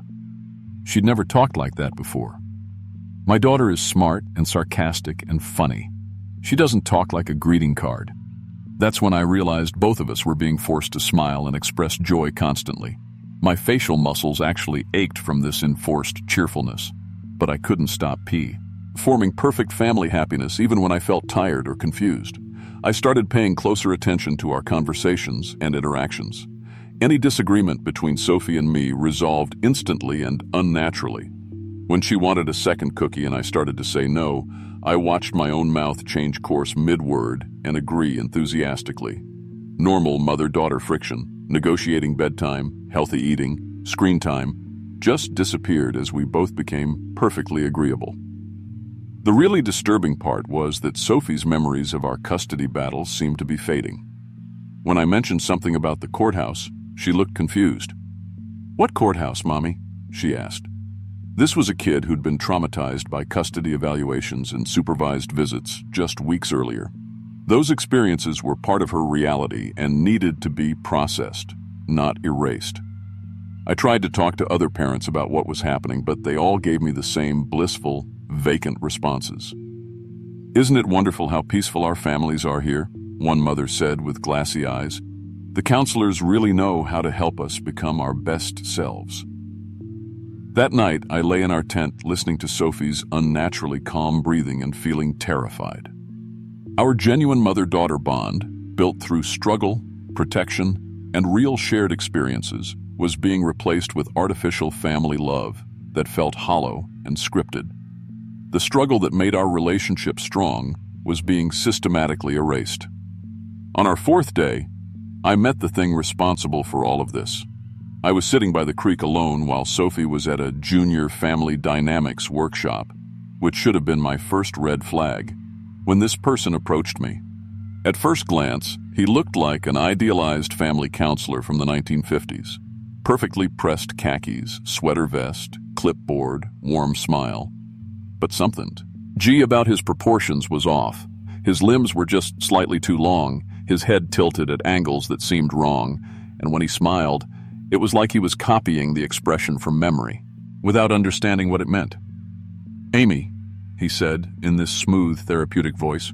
She'd never talked like that before. My daughter is smart and sarcastic and funny. She doesn't talk like a greeting card. That's when I realized both of us were being forced to smile and express joy constantly. My facial muscles actually ached from this enforced cheerfulness, but I couldn't stop forming perfect family happiness even when I felt tired or confused. I started paying closer attention to our conversations and interactions. Any disagreement between Sophie and me resolved instantly and unnaturally. When she wanted a second cookie and I started to say no, I watched my own mouth change course mid-word and agree enthusiastically. Normal mother-daughter friction, negotiating bedtime, healthy eating, screen time, just disappeared as we both became perfectly agreeable. The really disturbing part was that Sophie's memories of our custody battles seemed to be fading. When I mentioned something about the courthouse, she looked confused. "What courthouse, Mommy?" she asked. This was a kid who'd been traumatized by custody evaluations and supervised visits just weeks earlier. Those experiences were part of her reality and needed to be processed, not erased. I tried to talk to other parents about what was happening, but they all gave me the same blissful, vacant responses. "Isn't it wonderful how peaceful our families are here?" one mother said with glassy eyes. "The counselors really know how to help us become our best selves." That night, I lay in our tent listening to Sophie's unnaturally calm breathing and feeling terrified. Our genuine mother-daughter bond, built through struggle, protection, and real shared experiences, was being replaced with artificial family love that felt hollow and scripted. The struggle that made our relationship strong was being systematically erased. On our fourth day, I met the thing responsible for all of this. I was sitting by the creek alone while Sophie was at a junior family dynamics workshop, which should have been my first red flag, when this person approached me. At first glance, he looked like an idealized family counselor from the 1950s. Perfectly pressed khakis, sweater vest, clipboard, warm smile. But something about his proportions was off. His limbs were just slightly too long, his head tilted at angles that seemed wrong, and when he smiled, it was like he was copying the expression from memory, without understanding what it meant. "Amy," he said in this smooth, therapeutic voice,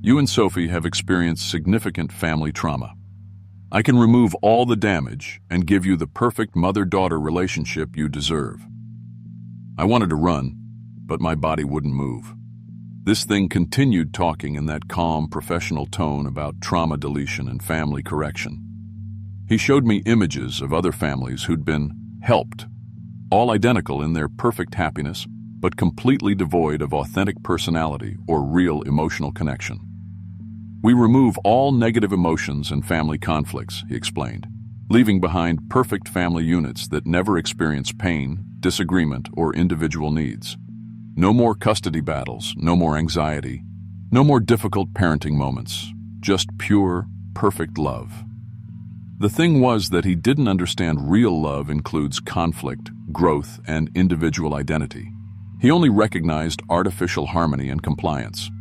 "you and Sophie have experienced significant family trauma. I can remove all the damage and give you the perfect mother-daughter relationship you deserve." I wanted to run, but my body wouldn't move. This thing continued talking in that calm, professional tone about trauma deletion and family correction. He showed me images of other families who'd been helped, all identical in their perfect happiness, but completely devoid of authentic personality or real emotional connection. "We remove all negative emotions and family conflicts," he explained, leaving behind perfect family units that never experience pain, disagreement, or individual needs. No more custody battles, no more anxiety, no more difficult parenting moments, just pure, perfect love. The thing was that he didn't understand real love includes conflict, growth, and individual identity. He only recognized artificial harmony and compliance.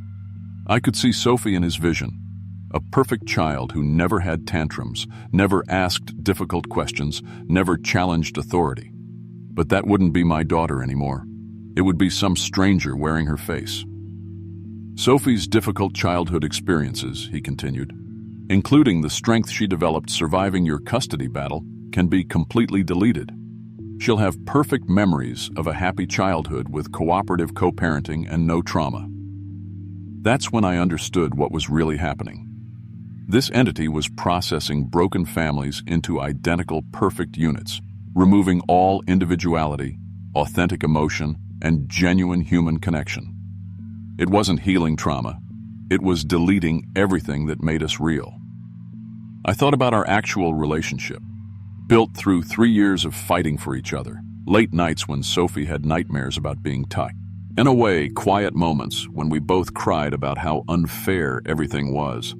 I could see Sophie in his vision, a perfect child who never had tantrums, never asked difficult questions, never challenged authority. But that wouldn't be my daughter anymore. It would be some stranger wearing her face. Sophie's difficult childhood experiences, he continued, including the strength she developed surviving your custody battle, can be completely deleted. She'll have perfect memories of a happy childhood with cooperative co-parenting and no trauma. That's when I understood what was really happening. This entity was processing broken families into identical perfect units, removing all individuality, authentic emotion, and genuine human connection. It wasn't healing trauma. It was deleting everything that made us real. I thought about our actual relationship, built through 3 years of fighting for each other, late nights when Sophie had nightmares about being tucked. In a way, quiet moments when we both cried about how unfair everything was.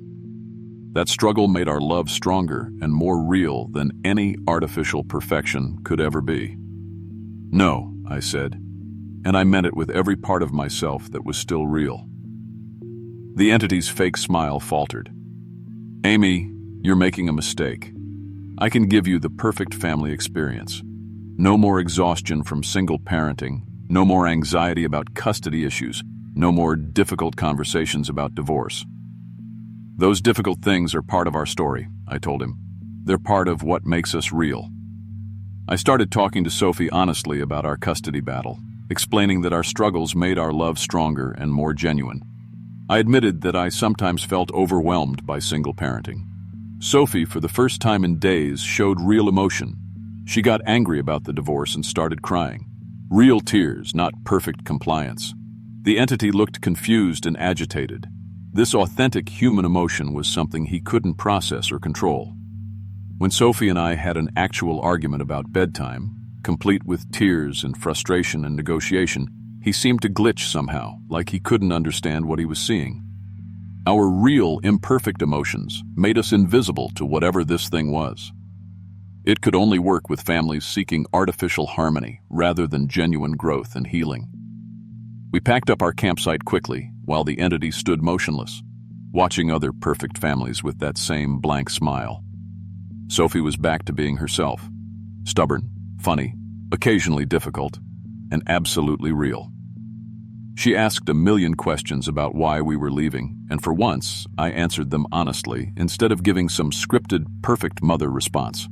That struggle made our love stronger and more real than any artificial perfection could ever be. "No," I said, and I meant it with every part of myself that was still real. The entity's fake smile faltered. Amy, you're making a mistake. I can give you the perfect family experience. No more exhaustion from single parenting, no more anxiety about custody issues, no more difficult conversations about divorce. Those difficult things are part of our story, I told him. They're part of what makes us real. I started talking to Sophie honestly about our custody battle, explaining that our struggles made our love stronger and more genuine. I admitted that I sometimes felt overwhelmed by single parenting. Sophie, for the first time in days, showed real emotion. She got angry about the divorce and started crying. Real tears, not perfect compliance. The entity looked confused and agitated. This authentic human emotion was something he couldn't process or control. When Sophie and I had an actual argument about bedtime, complete with tears and frustration and negotiation, he seemed to glitch somehow, like he couldn't understand what he was seeing. Our real, imperfect emotions made us invisible to whatever this thing was. It could only work with families seeking artificial harmony rather than genuine growth and healing. We packed up our campsite quickly while the entity stood motionless, watching other perfect families with that same blank smile. Sophie was back to being herself, stubborn, funny, occasionally difficult, and absolutely real. She asked a million questions about why we were leaving, and for once, I answered them honestly instead of giving some scripted, perfect mother response.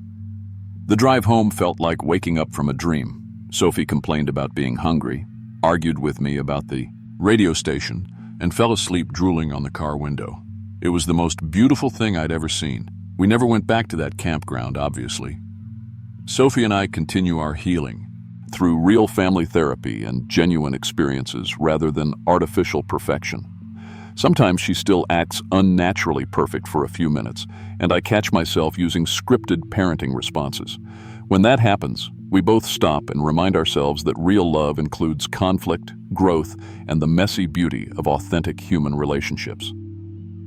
The drive home felt like waking up from a dream. Sophie complained about being hungry, argued with me about the radio station, and fell asleep drooling on the car window. It was the most beautiful thing I'd ever seen. We never went back to that campground, obviously. Sophie and I continue our healing through real family therapy and genuine experiences rather than artificial perfection. Sometimes she still acts unnaturally perfect for a few minutes, and I catch myself using scripted parenting responses. When that happens, we both stop and remind ourselves that real love includes conflict, growth, and the messy beauty of authentic human relationships.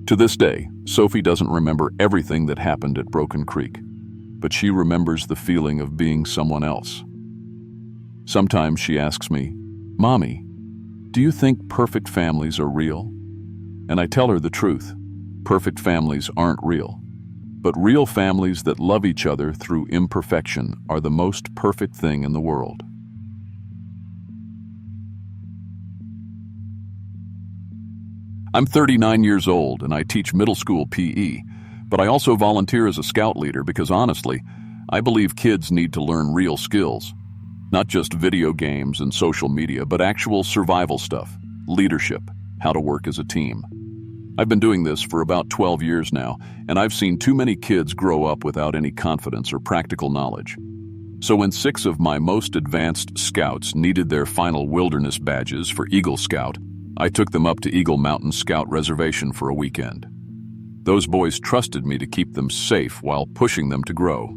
To this day, Sophie doesn't remember everything that happened at Broken Creek, but she remembers the feeling of being someone else. Sometimes she asks me, "Mommy, do you think perfect families are real?" And I tell her the truth. Perfect families aren't real. But real families that love each other through imperfection are the most perfect thing in the world. I'm 39 years old and I teach middle school PE, but I also volunteer as a scout leader because honestly, I believe kids need to learn real skills. Not just video games and social media, but actual survival stuff, leadership, how to work as a team. I've been doing this for about 12 years now, and I've seen too many kids grow up without any confidence or practical knowledge. So when 6 of my most advanced scouts needed their final wilderness badges for Eagle Scout, I took them up to Eagle Mountain Scout Reservation for a weekend. Those boys trusted me to keep them safe while pushing them to grow.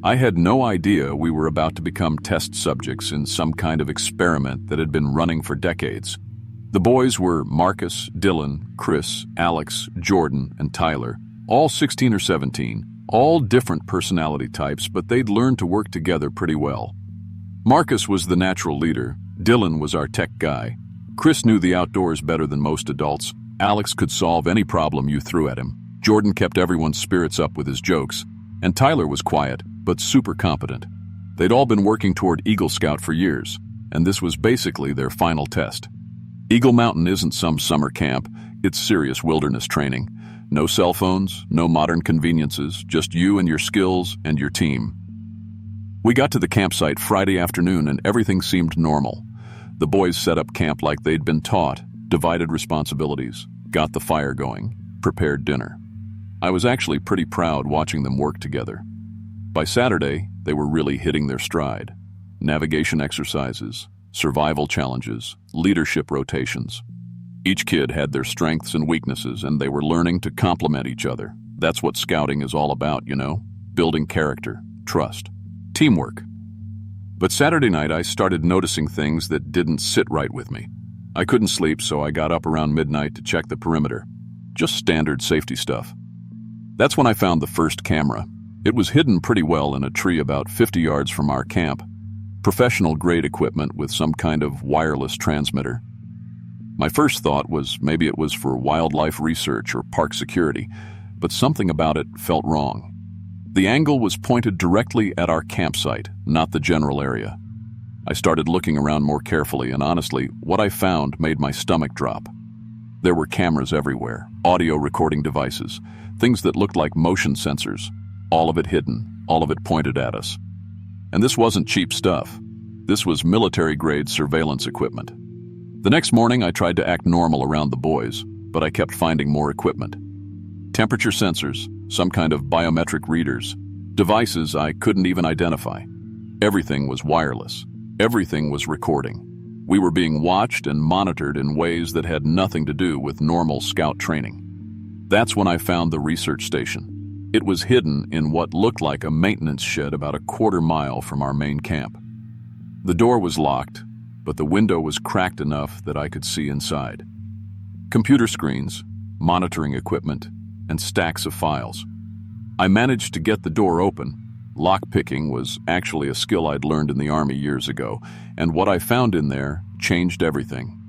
I had no idea we were about to become test subjects in some kind of experiment that had been running for decades. The boys were Marcus, Dylan, Chris, Alex, Jordan, and Tyler, all 16 or 17, all different personality types, but they'd learned to work together pretty well. Marcus was the natural leader, Dylan was our tech guy, Chris knew the outdoors better than most adults, Alex could solve any problem you threw at him, Jordan kept everyone's spirits up with his jokes, and Tyler was quiet, but super competent. They'd all been working toward Eagle Scout for years, and this was basically their final test. Eagle Mountain isn't some summer camp, it's serious wilderness training. No cell phones, no modern conveniences, just you and your skills and your team. We got to the campsite Friday afternoon and everything seemed normal. The boys set up camp like they'd been taught, divided responsibilities, got the fire going, prepared dinner. I was actually pretty proud watching them work together. By Saturday, they were really hitting their stride. Navigation exercises, survival challenges, leadership rotations. Each kid had their strengths and weaknesses, and they were learning to complement each other. That's what scouting is all about, you know? Building character, trust, teamwork. But Saturday night, I started noticing things that didn't sit right with me. I couldn't sleep, so I got up around midnight to check the perimeter. Just standard safety stuff. That's when I found the first camera. It was hidden pretty well in a tree about 50 yards from our camp. Professional-grade equipment with some kind of wireless transmitter. My first thought was maybe it was for wildlife research or park security, but something about it felt wrong. The angle was pointed directly at our campsite, not the general area. I started looking around more carefully, and honestly, what I found made my stomach drop. There were cameras everywhere, audio recording devices, things that looked like motion sensors, all of it hidden, all of it pointed at us. And this wasn't cheap stuff. This was military-grade surveillance equipment. The next morning, I tried to act normal around the boys, but I kept finding more equipment. Temperature sensors, some kind of biometric readers, devices I couldn't even identify. Everything was wireless. Everything was recording. We were being watched and monitored in ways that had nothing to do with normal scout training. That's when I found the research station. It was hidden in what looked like a maintenance shed about a quarter-mile from our main camp. The door was locked, but the window was cracked enough that I could see inside. Computer screens, monitoring equipment, and stacks of files. I managed to get the door open. Lockpicking was actually a skill I'd learned in the Army years ago, and what I found in there changed everything.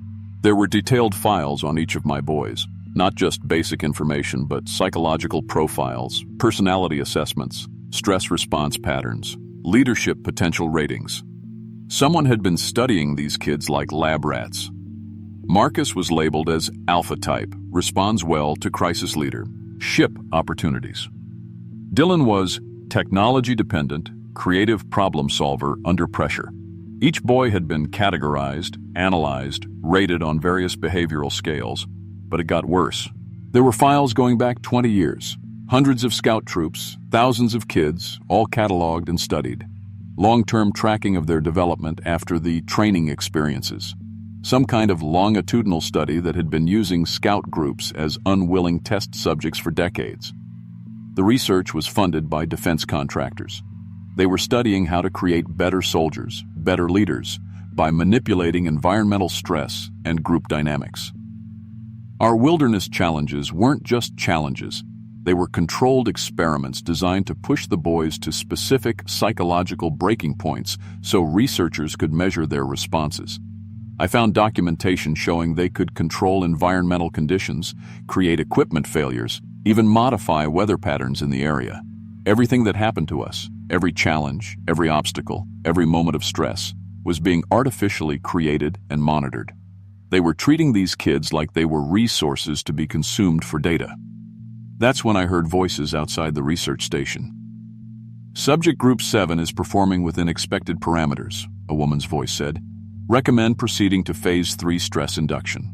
There were detailed files on each of my boys, not just basic information, but psychological profiles, personality assessments, stress response patterns, leadership potential ratings. Someone had been studying these kids like lab rats. Marcus was labeled as alpha type, responds well to crisis leader, ship opportunities. Dylan was technology-dependent, creative problem solver under pressure. Each boy had been categorized, analyzed, rated on various behavioral scales, but it got worse. There were files going back 20 years, hundreds of scout troops, thousands of kids, all cataloged and studied. Long-term tracking of their development after the training experiences. Some kind of longitudinal study that had been using scout groups as unwilling test subjects for decades. The research was funded by defense contractors. They were studying how to create better soldiers, better leaders, by manipulating environmental stress and group dynamics. Our wilderness challenges weren't just challenges. They were controlled experiments designed to push the boys to specific psychological breaking points so researchers could measure their responses. I found documentation showing they could control environmental conditions, create equipment failures, even modify weather patterns in the area. Everything that happened to us, every challenge, every obstacle, every moment of stress, was being artificially created and monitored. They were treating these kids like they were resources to be consumed for data. That's when I heard voices outside the research station. Subject Group 7 is performing within expected parameters, a woman's voice said. Recommend proceeding to Phase 3 stress induction.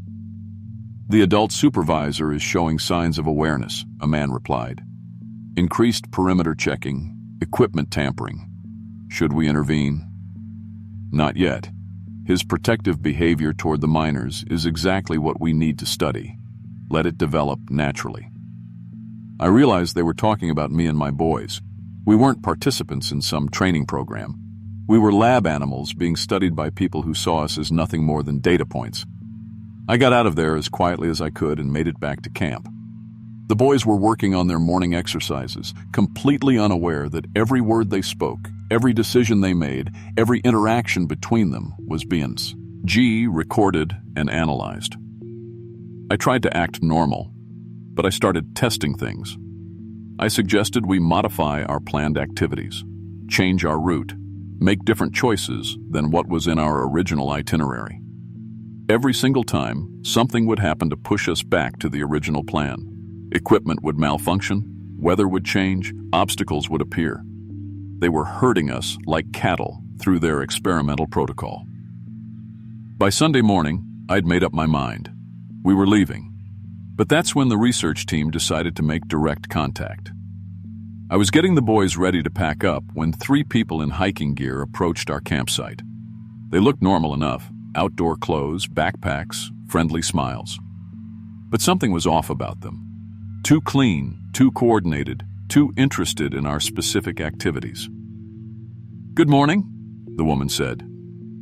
The adult supervisor is showing signs of awareness, a man replied. Increased perimeter checking, equipment tampering. Should we intervene? Not yet. His protective behavior toward the miners is exactly what we need to study. Let it develop naturally. I realized they were talking about me and my boys. We weren't participants in some training program. We were lab animals being studied by people who saw us as nothing more than data points. I got out of there as quietly as I could and made it back to camp. The boys were working on their morning exercises, completely unaware that every word they spoke, every decision they made, every interaction between them was being recorded and analyzed. I tried to act normal, but I started testing things. I suggested we modify our planned activities, change our route, make different choices than what was in our original itinerary. Every single time, something would happen to push us back to the original plan. Equipment would malfunction, weather would change, obstacles would appear. They were herding us like cattle through their experimental protocol. By Sunday morning, I'd made up my mind. We were leaving. But that's when the research team decided to make direct contact. I was getting the boys ready to pack up when 3 people in hiking gear approached our campsite. They looked normal enough, outdoor clothes, backpacks, friendly smiles. But something was off about them. Too clean, too coordinated, too interested in our specific activities. "Good morning," the woman said.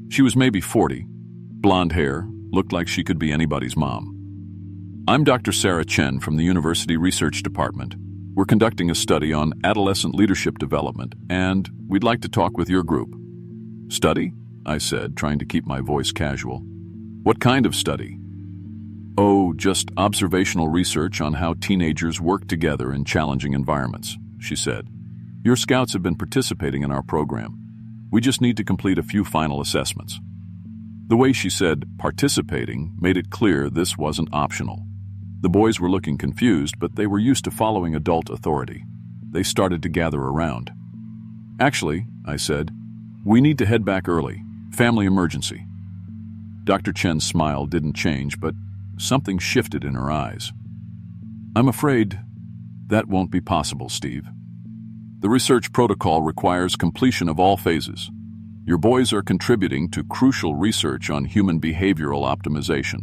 She was maybe 40, blonde hair, looked like she could be anybody's mom. "I'm Dr. Sarah Chen from the University Research Department. We're conducting a study on adolescent leadership development, and we'd like to talk with your group." "Study?" I said, trying to keep my voice casual. "What kind of study?" Oh, just observational research on how teenagers work together in challenging environments, she said. Your scouts have been participating in our program. We just need to complete a few final assessments. The way she said participating made it clear this wasn't optional. The boys were looking confused, but they were used to following adult authority. They started to gather around. Actually, I said, we need to head back early. Family emergency. Dr. Chen's smile didn't change, but something shifted in her eyes. I'm afraid that won't be possible, Steve. The research protocol requires completion of all phases. Your boys are contributing to crucial research on human behavioral optimization.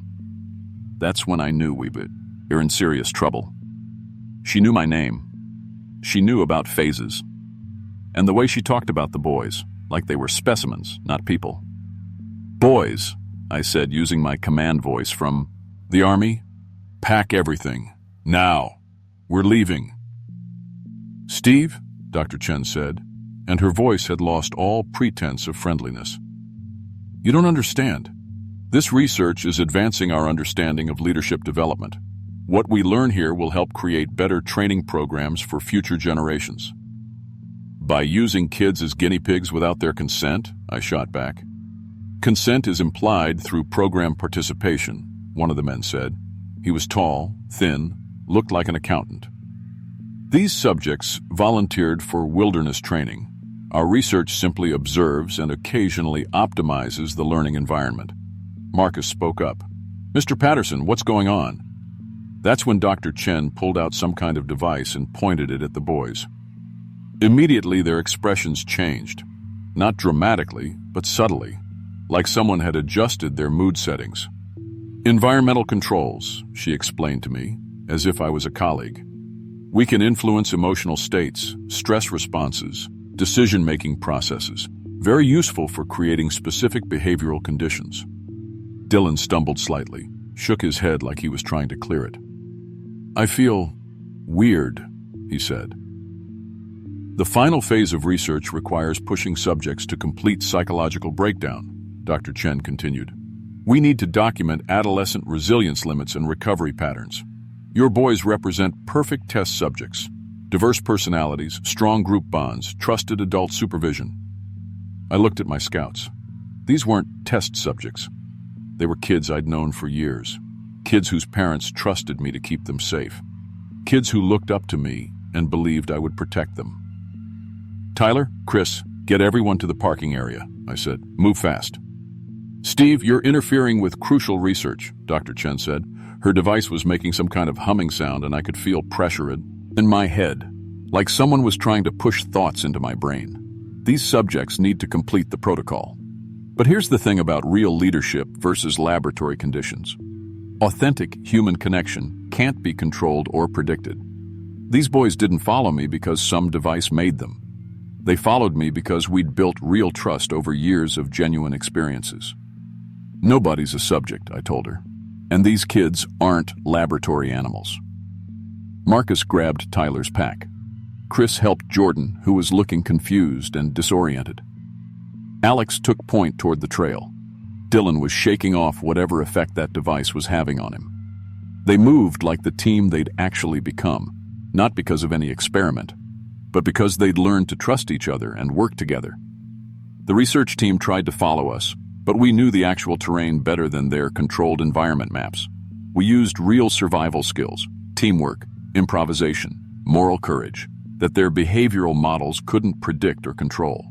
That's when I knew we were in serious trouble. She knew my name. She knew about phases. And the way she talked about the boys, like they were specimens, not people. Boys, I said, using my command voice from the Army, pack everything. Now. We're leaving. Steve, Dr. Chen said, and her voice had lost all pretense of friendliness. You don't understand. This research is advancing our understanding of leadership development. What we learn here will help create better training programs for future generations. By using kids as guinea pigs without their consent, I shot back. Consent is implied through program participation, one of the men said. He was tall, thin, looked like an accountant. These subjects volunteered for wilderness training. Our research simply observes and occasionally optimizes the learning environment. Marcus spoke up. Mr. Patterson, what's going on? That's when Dr. Chen pulled out some kind of device and pointed it at the boys. Immediately, their expressions changed. Not dramatically, but subtly, like someone had adjusted their mood settings. Environmental controls, she explained to me, as if I was a colleague. We can influence emotional states, stress responses, decision-making processes, very useful for creating specific behavioral conditions. Dylan stumbled slightly, shook his head like he was trying to clear it. I feel weird, he said. The final phase of research requires pushing subjects to complete psychological breakdown, Dr. Chen continued. We need to document adolescent resilience limits and recovery patterns. Your boys represent perfect test subjects, diverse personalities, strong group bonds, trusted adult supervision. I looked at my scouts. These weren't test subjects. They were kids I'd known for years, kids whose parents trusted me to keep them safe, kids who looked up to me and believed I would protect them. Tyler, Chris, get everyone to the parking area, I said. Move fast. Steve, you're interfering with crucial research, Dr. Chen said. Her device was making some kind of humming sound, and I could feel pressure in my head, like someone was trying to push thoughts into my brain. These subjects need to complete the protocol. But here's the thing about real leadership versus laboratory conditions. Authentic human connection can't be controlled or predicted. These boys didn't follow me because some device made them. They followed me because we'd built real trust over years of genuine experiences. Nobody's a subject, I told her. And these kids aren't laboratory animals. Marcus grabbed Tyler's pack. Chris helped Jordan, who was looking confused and disoriented. Alex took point toward the trail. Dylan was shaking off whatever effect that device was having on him. They moved like the team they'd actually become, not because of any experiment, but because they'd learned to trust each other and work together. The research team tried to follow us, but we knew the actual terrain better than their controlled environment maps. We used real survival skills, teamwork, improvisation, moral courage, that their behavioral models couldn't predict or control.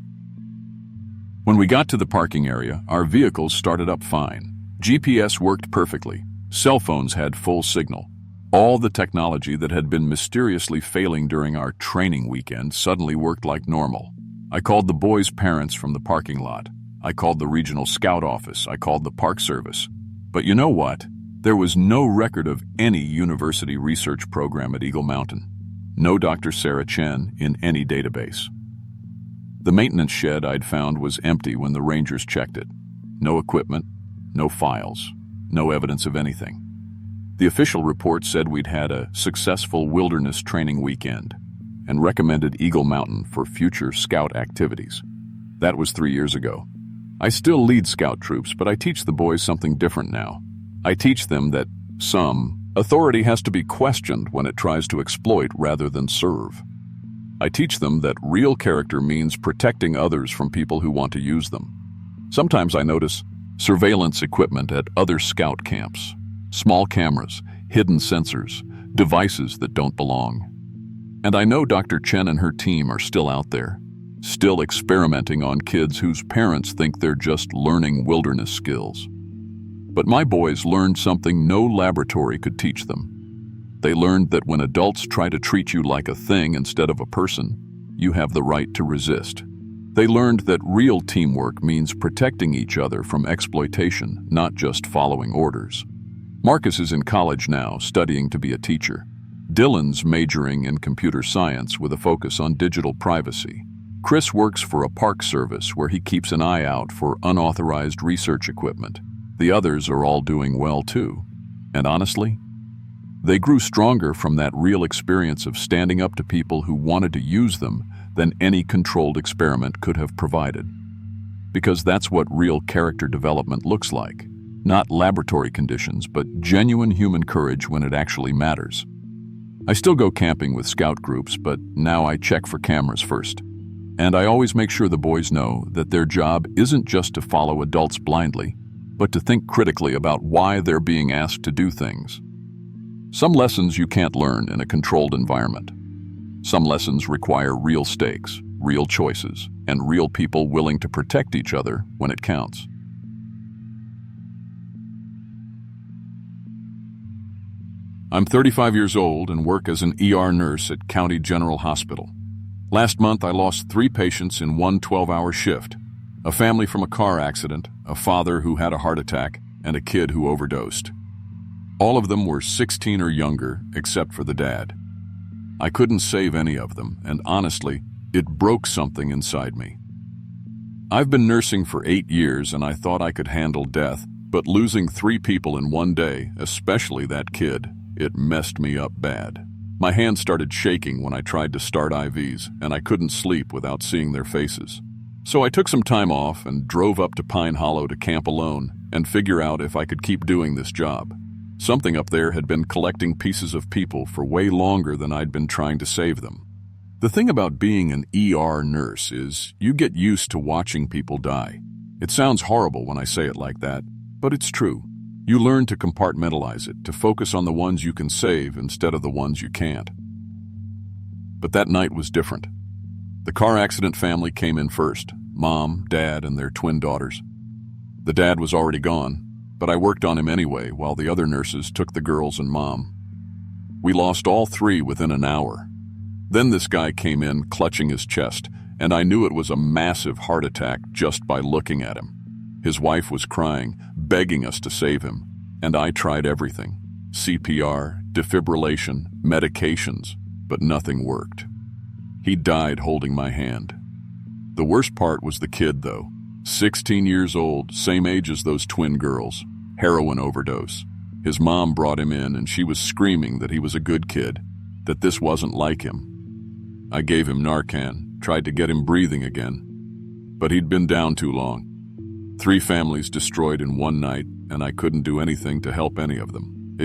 When we got to the parking area, our vehicles started up fine. GPS worked perfectly. Cell phones had full signal. All the technology that had been mysteriously failing during our training weekend suddenly worked like normal. I called the boys' parents from the parking lot. I called the regional scout office. I called the park service. But you know what? There was no record of any university research program at Eagle Mountain. No Dr. Sarah Chen in any database. The maintenance shed I'd found was empty when the rangers checked it. No equipment, no files, no evidence of anything. The official report said we'd had a successful wilderness training weekend and recommended Eagle Mountain for future scout activities. That was 3 years ago. I still lead scout troops, but I teach the boys something different now. I teach them that Some, authority has to be questioned when it tries to exploit rather than serve. I teach them that real character means protecting others from people who want to use them. Sometimes I notice surveillance equipment at other scout camps, small cameras, hidden sensors, devices that don't belong. And I know Dr. Chen and her team are still out there, still experimenting on kids whose parents think they're just learning wilderness skills. But my boys learned something no laboratory could teach them. They learned that when adults try to treat you like a thing instead of a person, you have the right to resist. They learned that real teamwork means protecting each other from exploitation, not just following orders. Marcus is in college now, studying to be a teacher. Dylan's majoring in computer science with a focus on digital privacy. Chris works for a park service where he keeps an eye out for unauthorized research equipment. The others are all doing well too. And honestly, they grew stronger from that real experience of standing up to people who wanted to use them than any controlled experiment could have provided. Because that's what real character development looks like. Not laboratory conditions, but genuine human courage when it actually matters. I still go camping with scout groups, but now I check for cameras first. And I always make sure the boys know that their job isn't just to follow adults blindly, but to think critically about why they're being asked to do things. Some lessons you can't learn in a controlled environment. Some lessons require real stakes, real choices, and real people willing to protect each other when it counts. I'm 35 years old and work as an ER nurse at County General Hospital. Last month, I lost 3 patients in one 12-hour shift. A family from a car accident, a father who had a heart attack, and a kid who overdosed. All of them were 16 or younger, except for the dad. I couldn't save any of them, and honestly, it broke something inside me. I've been nursing for 8 years, and I thought I could handle death, but losing 3 people in one day, especially that kid, it messed me up bad. My hands started shaking when I tried to start IVs, and I couldn't sleep without seeing their faces. So I took some time off and drove up to Pine Hollow to camp alone and figure out if I could keep doing this job. Something up there had been collecting pieces of people for way longer than I'd been trying to save them. The thing about being an ER nurse is you get used to watching people die. It sounds horrible when I say it like that, but it's true. You learn to compartmentalize it, to focus on the ones you can save instead of the ones you can't. But that night was different. The car accident family came in first, Mom, Dad, and their twin daughters. The dad was already gone, but I worked on him anyway while the other nurses took the girls and Mom. We lost all 3 within an hour. Then this guy came in clutching his chest, and I knew it was a massive heart attack just by looking at him. His wife was crying, begging us to save him, and I tried everything. CPR, defibrillation, medications, but nothing worked. He died holding my hand. The worst part was the kid, though. 16 years old, same age as those twin girls. Heroin overdose. His mom brought him in, and she was screaming that he was a good kid, that this wasn't like him. I gave him Narcan, tried to get him breathing again, but he'd been down too long. 3 families destroyed in one night, and I couldn't do anything to help any of them.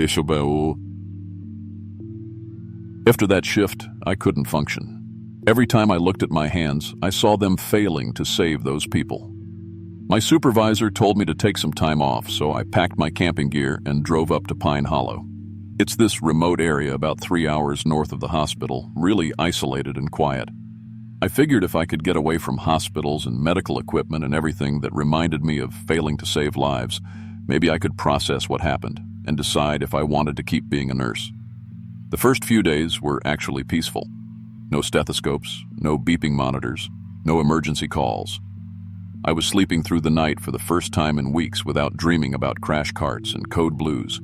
After that shift, I couldn't function. Every time I looked at my hands, I saw them failing to save those people. My supervisor told me to take some time off, so I packed my camping gear and drove up to Pine Hollow. It's this remote area about 3 hours north of the hospital, really isolated and quiet. I figured if I could get away from hospitals and medical equipment and everything that reminded me of failing to save lives, maybe I could process what happened and decide if I wanted to keep being a nurse. The first few days were actually peaceful. No stethoscopes, no beeping monitors, no emergency calls. I was sleeping through the night for the first time in weeks without dreaming about crash carts and code blues.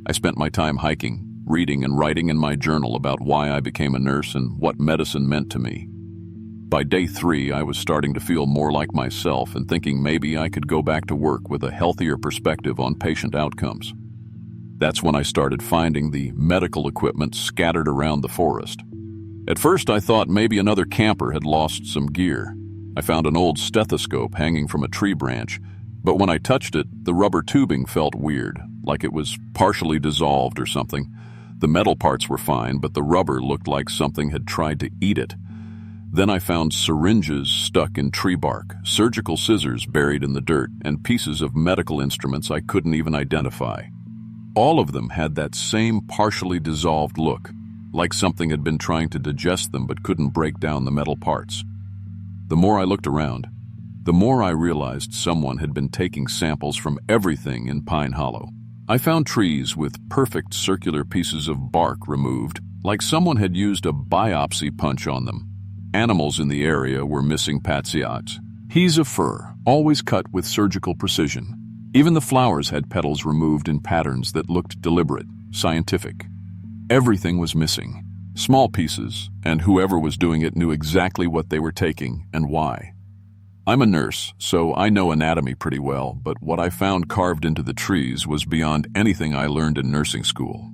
I spent my time hiking, reading and writing in my journal about why I became a nurse and what medicine meant to me. By day 3, I was starting to feel more like myself and thinking maybe I could go back to work with a healthier perspective on patient outcomes. That's when I started finding the medical equipment scattered around the forest. At first, I thought maybe another camper had lost some gear. I found an old stethoscope hanging from a tree branch, But when I touched it, the rubber tubing felt weird, like it was partially dissolved or something. The metal parts were fine, but the rubber looked like something had tried to eat it. Then I found syringes stuck in tree bark, surgical scissors buried in the dirt, and pieces of medical instruments I couldn't even identify. All of them had that same partially dissolved look, like something had been trying to digest them but couldn't break down the metal parts. The more I looked around, the more I realized someone had been taking samples from everything in Pine Hollow. I found trees with perfect circular pieces of bark removed, like someone had used a biopsy punch on them. Animals in the area were missing patsiots. He's of fur, always cut with surgical precision. Even the flowers had petals removed in patterns that looked deliberate, scientific. Everything was missing, small pieces, and whoever was doing it knew exactly what they were taking and why. I'm a nurse, so I know anatomy pretty well, but what I found carved into the trees was beyond anything I learned in nursing school.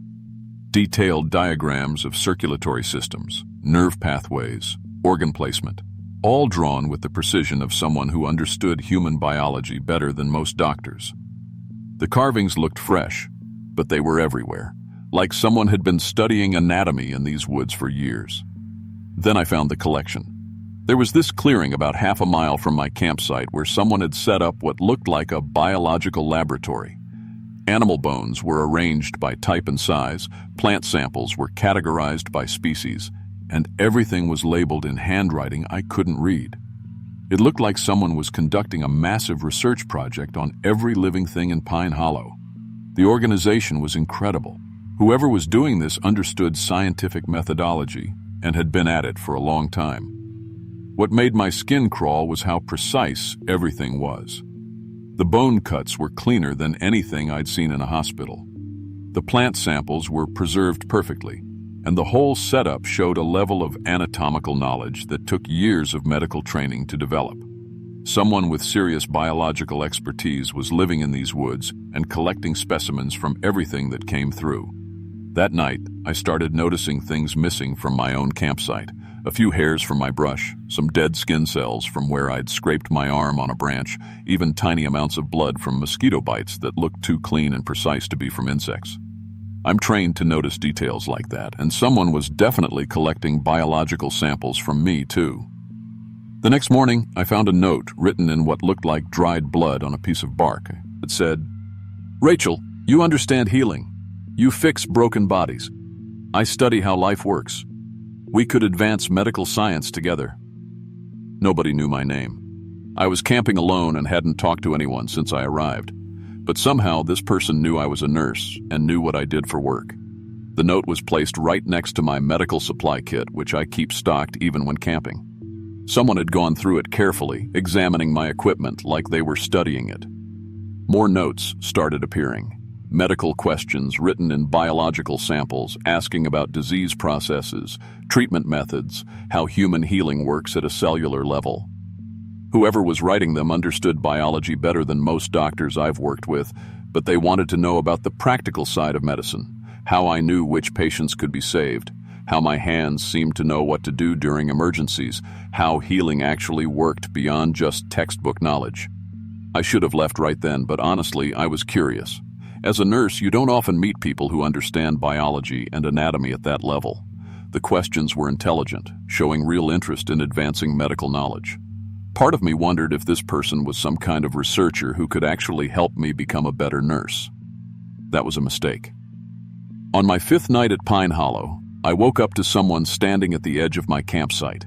Detailed diagrams of circulatory systems, nerve pathways, organ placement, all drawn with the precision of someone who understood human biology better than most doctors. The carvings looked fresh, but they were everywhere, like someone had been studying anatomy in these woods for years. Then I found the collection. There was this clearing about half a mile from my campsite where someone had set up what looked like a biological laboratory. Animal bones were arranged by type and size, plant samples were categorized by species, and everything was labeled in handwriting I couldn't read. It looked like someone was conducting a massive research project on every living thing in Pine Hollow. The organization was incredible. Whoever was doing this understood scientific methodology and had been at it for a long time. What made my skin crawl was how precise everything was. The bone cuts were cleaner than anything I'd seen in a hospital. The plant samples were preserved perfectly, and the whole setup showed a level of anatomical knowledge that took years of medical training to develop. Someone with serious biological expertise was living in these woods and collecting specimens from everything that came through. That night, I started noticing things missing from my own campsite. A few hairs from my brush, some dead skin cells from where I'd scraped my arm on a branch, even tiny amounts of blood from mosquito bites that looked too clean and precise to be from insects. I'm trained to notice details like that, and someone was definitely collecting biological samples from me, too. The next morning, I found a note written in what looked like dried blood on a piece of bark. It said, "Rachel, you understand healing. You fix broken bodies. I study how life works. We could advance medical science together." Nobody knew my name. I was camping alone and hadn't talked to anyone since I arrived. But somehow this person knew I was a nurse and knew what I did for work. The note was placed right next to my medical supply kit, which I keep stocked even when camping. Someone had gone through it carefully, examining my equipment like they were studying it. More notes started appearing. Medical questions written in biological samples asking about disease processes, treatment methods, how human healing works at a cellular level. Whoever was writing them understood biology better than most doctors I've worked with, but they wanted to know about the practical side of medicine, how I knew which patients could be saved, how my hands seemed to know what to do during emergencies, how healing actually worked beyond just textbook knowledge. I should have left right then, but honestly, I was curious. As a nurse, you don't often meet people who understand biology and anatomy at that level. The questions were intelligent, showing real interest in advancing medical knowledge. Part of me wondered if this person was some kind of researcher who could actually help me become a better nurse. That was a mistake. On my 5th night at Pine Hollow, I woke up to someone standing at the edge of my campsite.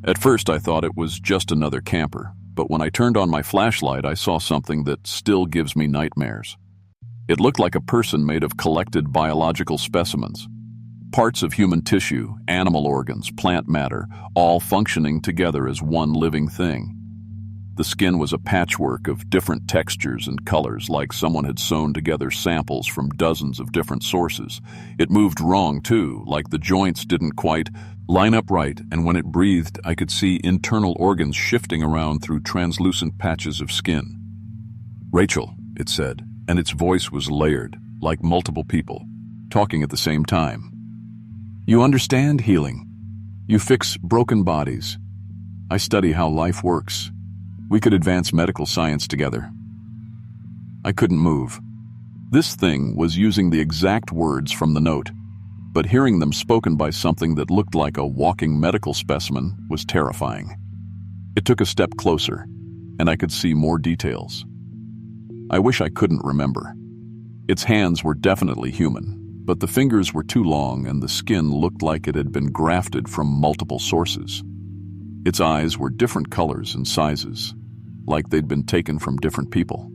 At first, I thought it was just another camper, but when I turned on my flashlight, I saw something that still gives me nightmares. It looked like a person made of collected biological specimens. Parts of human tissue, animal organs, plant matter, all functioning together as one living thing. The skin was a patchwork of different textures and colors, like someone had sewn together samples from dozens of different sources. It moved wrong, too, like the joints didn't quite line up right, and when it breathed, I could see internal organs shifting around through translucent patches of skin. "Rachel," it said, and its voice was layered, like multiple people, talking at the same time. "You understand healing. You fix broken bodies. I study how life works. We could advance medical science together. I couldn't move. This thing was using the exact words from the note, but hearing them spoken by something that looked like a walking medical specimen was terrifying. It took a step closer, and I could see more details. I wish I couldn't remember. Its hands were definitely human, but the fingers were too long and the skin looked like it had been grafted from multiple sources. Its eyes were different colors and sizes, like they'd been taken from different people.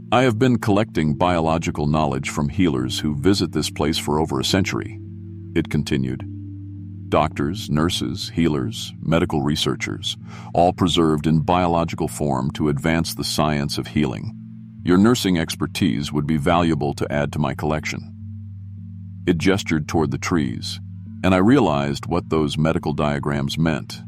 I have been collecting biological knowledge from healers who visit this place for over a century, it continued. Doctors, nurses, healers, medical researchers, all preserved in biological form to advance the science of healing. Your nursing expertise would be valuable to add to my collection. It gestured toward the trees, and I realized what those medical diagrams meant.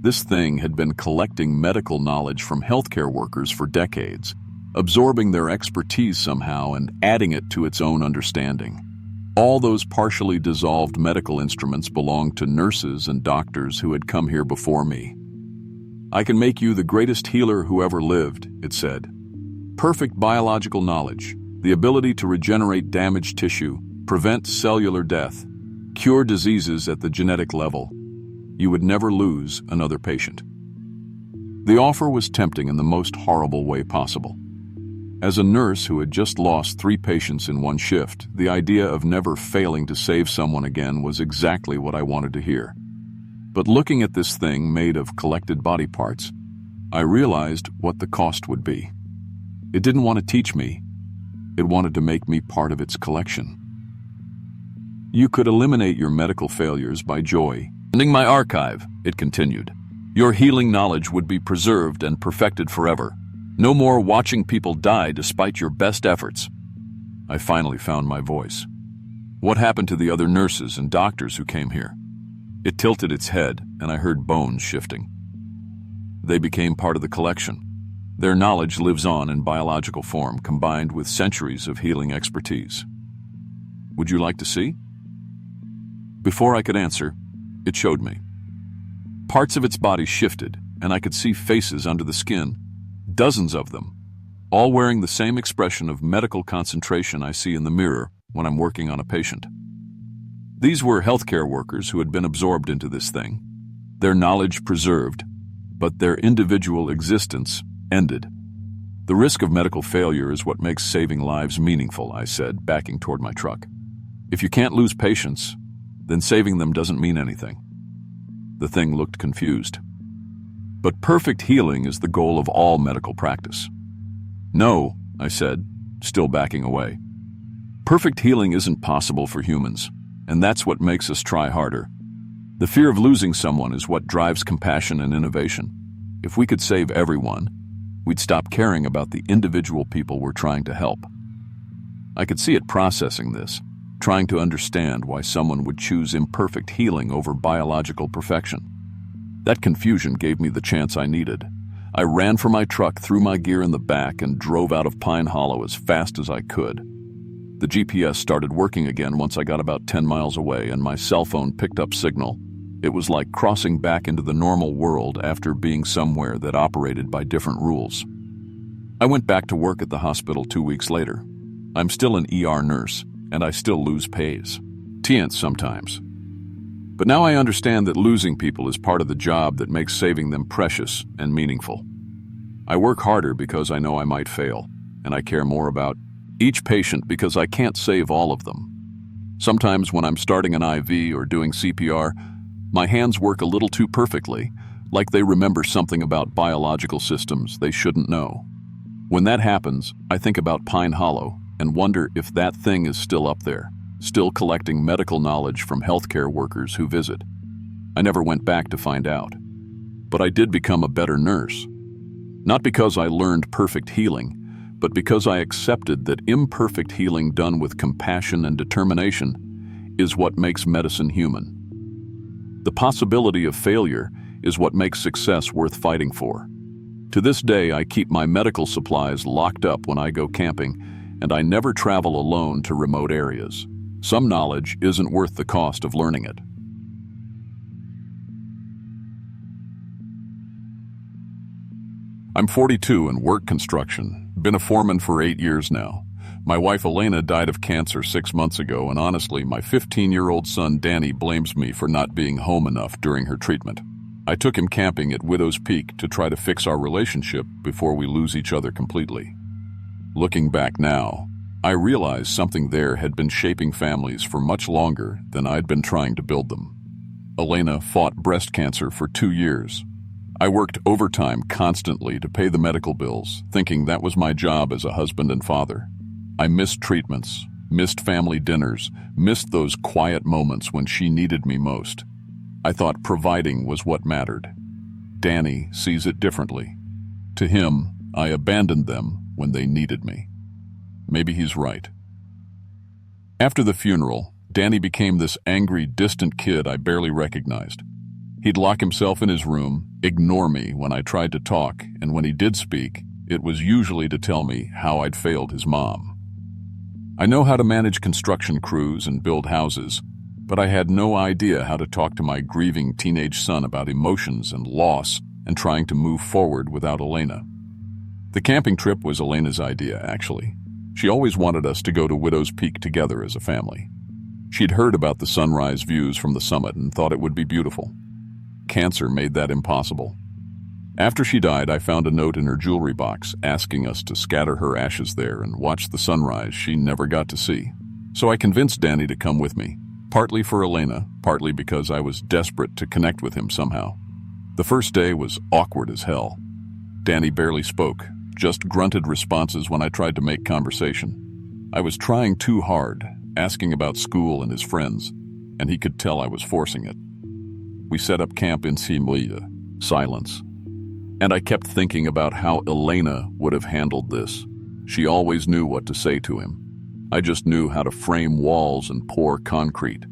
This thing had been collecting medical knowledge from healthcare workers for decades, absorbing their expertise somehow and adding it to its own understanding. All those partially dissolved medical instruments belonged to nurses and doctors who had come here before me. I can make you the greatest healer who ever lived, it said. Perfect biological knowledge, the ability to regenerate damaged tissue, prevent cellular death, cure diseases at the genetic level. You would never lose another patient. The offer was tempting in the most horrible way possible. As a nurse who had just lost 3 patients in one shift, the idea of never failing to save someone again was exactly what I wanted to hear. But looking at this thing made of collected body parts, I realized what the cost would be. It didn't want to teach me. It wanted to make me part of its collection. You could eliminate your medical failures by joining my archive, it continued. Your healing knowledge would be preserved and perfected forever. No more watching people die despite your best efforts. I finally found my voice. What happened to the other nurses and doctors who came here? It tilted its head, and I heard bones shifting. They became part of the collection. Their knowledge lives on in biological form, combined with centuries of healing expertise. Would you like to see? Before I could answer, it showed me. Parts of its body shifted, and I could see faces under the skin. Dozens of them, all wearing the same expression of medical concentration I see in the mirror when I'm working on a patient. These were healthcare workers who had been absorbed into this thing, their knowledge preserved, but their individual existence ended. The risk of medical failure is what makes saving lives meaningful, I said, backing toward my truck. If you can't lose patients, then saving them doesn't mean anything. The thing looked confused. But perfect healing is the goal of all medical practice. No, I said, still backing away. Perfect healing isn't possible for humans, and that's what makes us try harder. The fear of losing someone is what drives compassion and innovation. If we could save everyone, we'd stop caring about the individual people we're trying to help. I could see it processing this, trying to understand why someone would choose imperfect healing over biological perfection. That confusion gave me the chance I needed. I ran for my truck, threw my gear in the back, and drove out of Pine Hollow as fast as I could. The GPS started working again once I got about 10 miles away, and my cell phone picked up signal. It was like crossing back into the normal world after being somewhere that operated by different rules. I went back to work at the hospital 2 weeks later. I'm still an ER nurse, and I still lose pays. Sometimes. But now I understand that losing people is part of the job that makes saving them precious and meaningful. I work harder because I know I might fail, and I care more about each patient because I can't save all of them. Sometimes when I'm starting an IV or doing CPR, my hands work a little too perfectly, like they remember something about biological systems they shouldn't know. When that happens, I think about Pine Hollow and wonder if that thing is still up there, still collecting medical knowledge from healthcare workers who visit. I never went back to find out. But I did become a better nurse. Not because I learned perfect healing, but because I accepted that imperfect healing done with compassion and determination is what makes medicine human. The possibility of failure is what makes success worth fighting for. To this day, I keep my medical supplies locked up when I go camping, and I never travel alone to remote areas. Some knowledge isn't worth the cost of learning it. I'm 42 and work construction, Been a foreman for 8 years now. My wife Elena died of cancer 6 months ago, and honestly, my 15-year-old son Danny blames me for not being home enough during her treatment. I took him camping at Widow's Peak to try to fix our relationship before we lose each other completely. Looking back now, I realized something there had been shaping families for much longer than I'd been trying to build them. Elena fought breast cancer for 2 years. I worked overtime constantly to pay the medical bills, thinking that was my job as a husband and father. I missed treatments, missed family dinners, missed those quiet moments when she needed me most. I thought providing was what mattered. Danny sees it differently. To him, I abandoned them when they needed me. Maybe he's right. After the funeral, Danny became this angry, distant kid I barely recognized. He'd lock himself in his room, ignore me when I tried to talk, and when he did speak, it was usually to tell me how I'd failed his mom. I know how to manage construction crews and build houses, but I had no idea how to talk to my grieving teenage son about emotions and loss and trying to move forward without Elena. The camping trip was Elena's idea, actually. She always wanted us to go to Widow's Peak together as a family. She'd heard about the sunrise views from the summit and thought it would be beautiful. Cancer made that impossible. After she died, I found a note in her jewelry box asking us to scatter her ashes there and watch the sunrise she never got to see. So I convinced Danny to come with me, partly for Elena, partly because I was desperate to connect with him somehow. The first day was awkward as hell. Danny barely spoke, just grunted responses when I tried to make conversation. I was trying too hard, asking about school and his friends, and he could tell I was forcing it. We set up camp in silence. And I kept thinking about how Elena would have handled this. She always knew what to say to him. I just knew how to frame walls and pour concrete.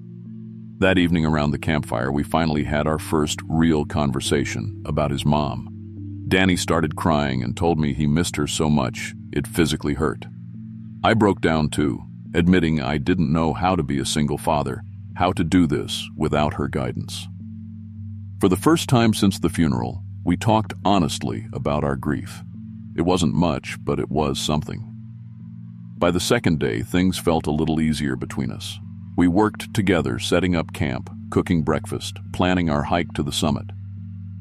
That evening around the campfire, we finally had our first real conversation about his mom. Danny started crying and told me he missed her so much it physically hurt. I broke down too, admitting I didn't know how to be a single father, how to do this without her guidance. For the first time since the funeral, we talked honestly about our grief. It wasn't much, but it was something. By the second day, things felt a little easier between us. We worked together, setting up camp, cooking breakfast, planning our hike to the summit.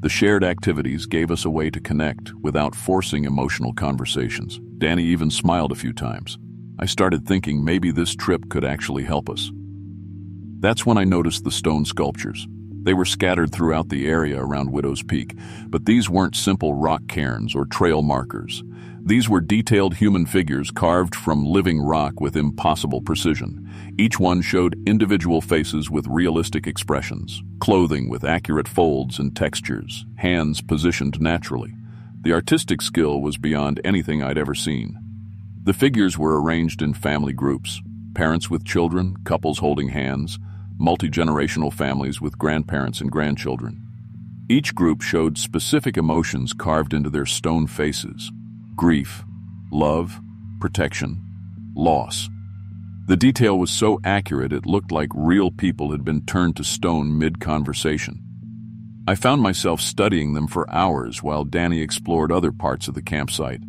The shared activities gave us a way to connect without forcing emotional conversations. Danny even smiled a few times. I started thinking maybe this trip could actually help us. That's when I noticed the stone sculptures. They were scattered throughout the area around Widow's Peak, but these weren't simple rock cairns or trail markers. These were detailed human figures carved from living rock with impossible precision. Each one showed individual faces with realistic expressions, clothing with accurate folds and textures, hands positioned naturally. The artistic skill was beyond anything I'd ever seen. The figures were arranged in family groups, parents with children, couples holding hands, multi-generational families with grandparents and grandchildren. Each group showed specific emotions carved into their stone faces: grief, love, protection, loss. The detail was so accurate it looked like real people had been turned to stone mid-conversation. I found myself studying them for hours while Danny explored other parts of the campsite.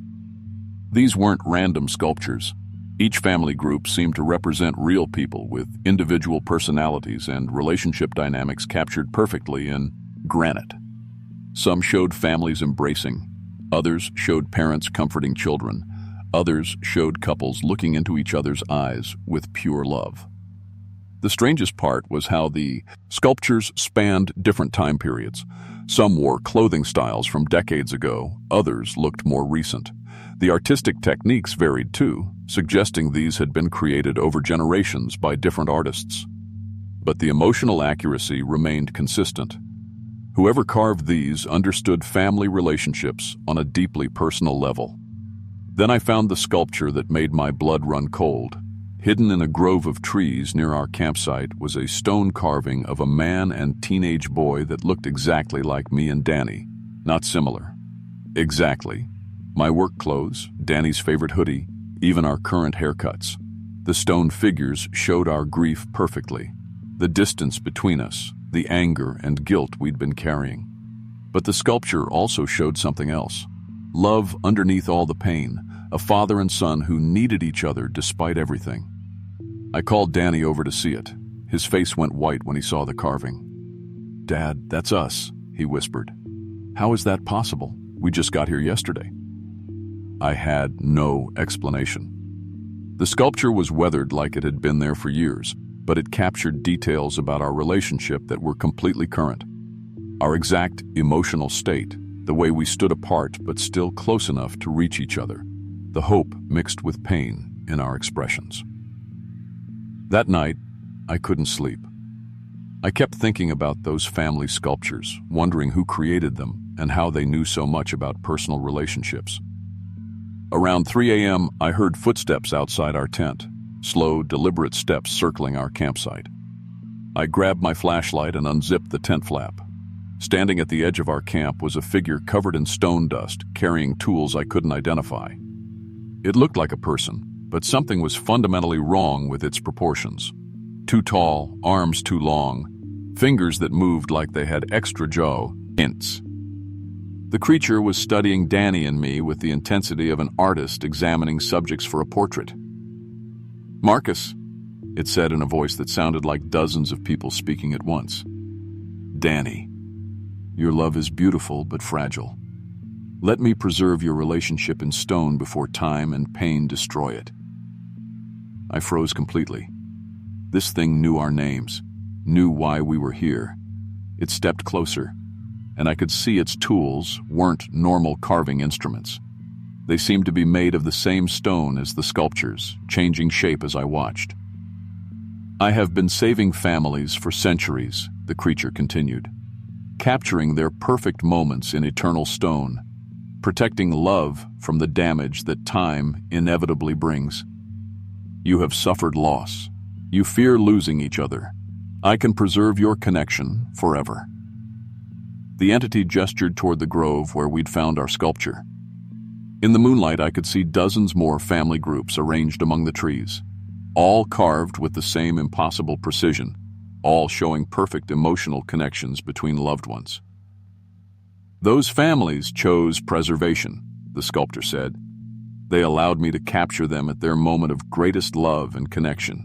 These weren't random sculptures. Each family group seemed to represent real people with individual personalities and relationship dynamics captured perfectly in granite. Some showed families embracing. Others showed parents comforting children. Others showed couples looking into each other's eyes with pure love. The strangest part was how the sculptures spanned different time periods. Some wore clothing styles from decades ago, others looked more recent. The artistic techniques varied too, suggesting these had been created over generations by different artists. But the emotional accuracy remained consistent. Whoever carved these understood family relationships on a deeply personal level. Then I found the sculpture that made my blood run cold. Hidden in a grove of trees near our campsite was a stone carving of a man and teenage boy that looked exactly like me and Danny. Not similar. Exactly. My work clothes, Danny's favorite hoodie, even our current haircuts. The stone figures showed our grief perfectly. The distance between us, the anger and guilt we'd been carrying. But the sculpture also showed something else. Love underneath all the pain, a father and son who needed each other despite everything. I called Danny over to see it. His face went white when he saw the carving. "Dad, that's us," he whispered. "How is that possible? We just got here yesterday." I had no explanation. The sculpture was weathered like it had been there for years, but it captured details about our relationship that were completely current. Our exact emotional state, the way we stood apart but still close enough to reach each other, the hope mixed with pain in our expressions. That night, I couldn't sleep. I kept thinking about those family sculptures, wondering who created them and how they knew so much about personal relationships. Around 3 a.m., I heard footsteps outside our tent, slow, deliberate steps circling our campsite. I grabbed my flashlight and unzipped the tent flap. Standing at the edge of our camp was a figure covered in stone dust, carrying tools I couldn't identify. It looked like a person, but something was fundamentally wrong with its proportions. Too tall, arms too long, fingers that moved like they had extra jaw hints. The creature was studying Danny and me with the intensity of an artist examining subjects for a portrait. "Marcus," it said in a voice that sounded like dozens of people speaking at once. "Danny, your love is beautiful but fragile. Let me preserve your relationship in stone before time and pain destroy it." I froze completely. This thing knew our names, knew why we were here. It stepped closer, and I could see its tools weren't normal carving instruments. They seemed to be made of the same stone as the sculptures, changing shape as I watched. "I have been saving families for centuries," the creature continued, "capturing their perfect moments in eternal stone, protecting love from the damage that time inevitably brings. You have suffered loss. You fear losing each other. I can preserve your connection forever." The entity gestured toward the grove where we'd found our sculpture. In the moonlight, I could see dozens more family groups arranged among the trees, all carved with the same impossible precision, all showing perfect emotional connections between loved ones. "Those families chose preservation," the sculptor said. "They allowed me to capture them at their moment of greatest love and connection.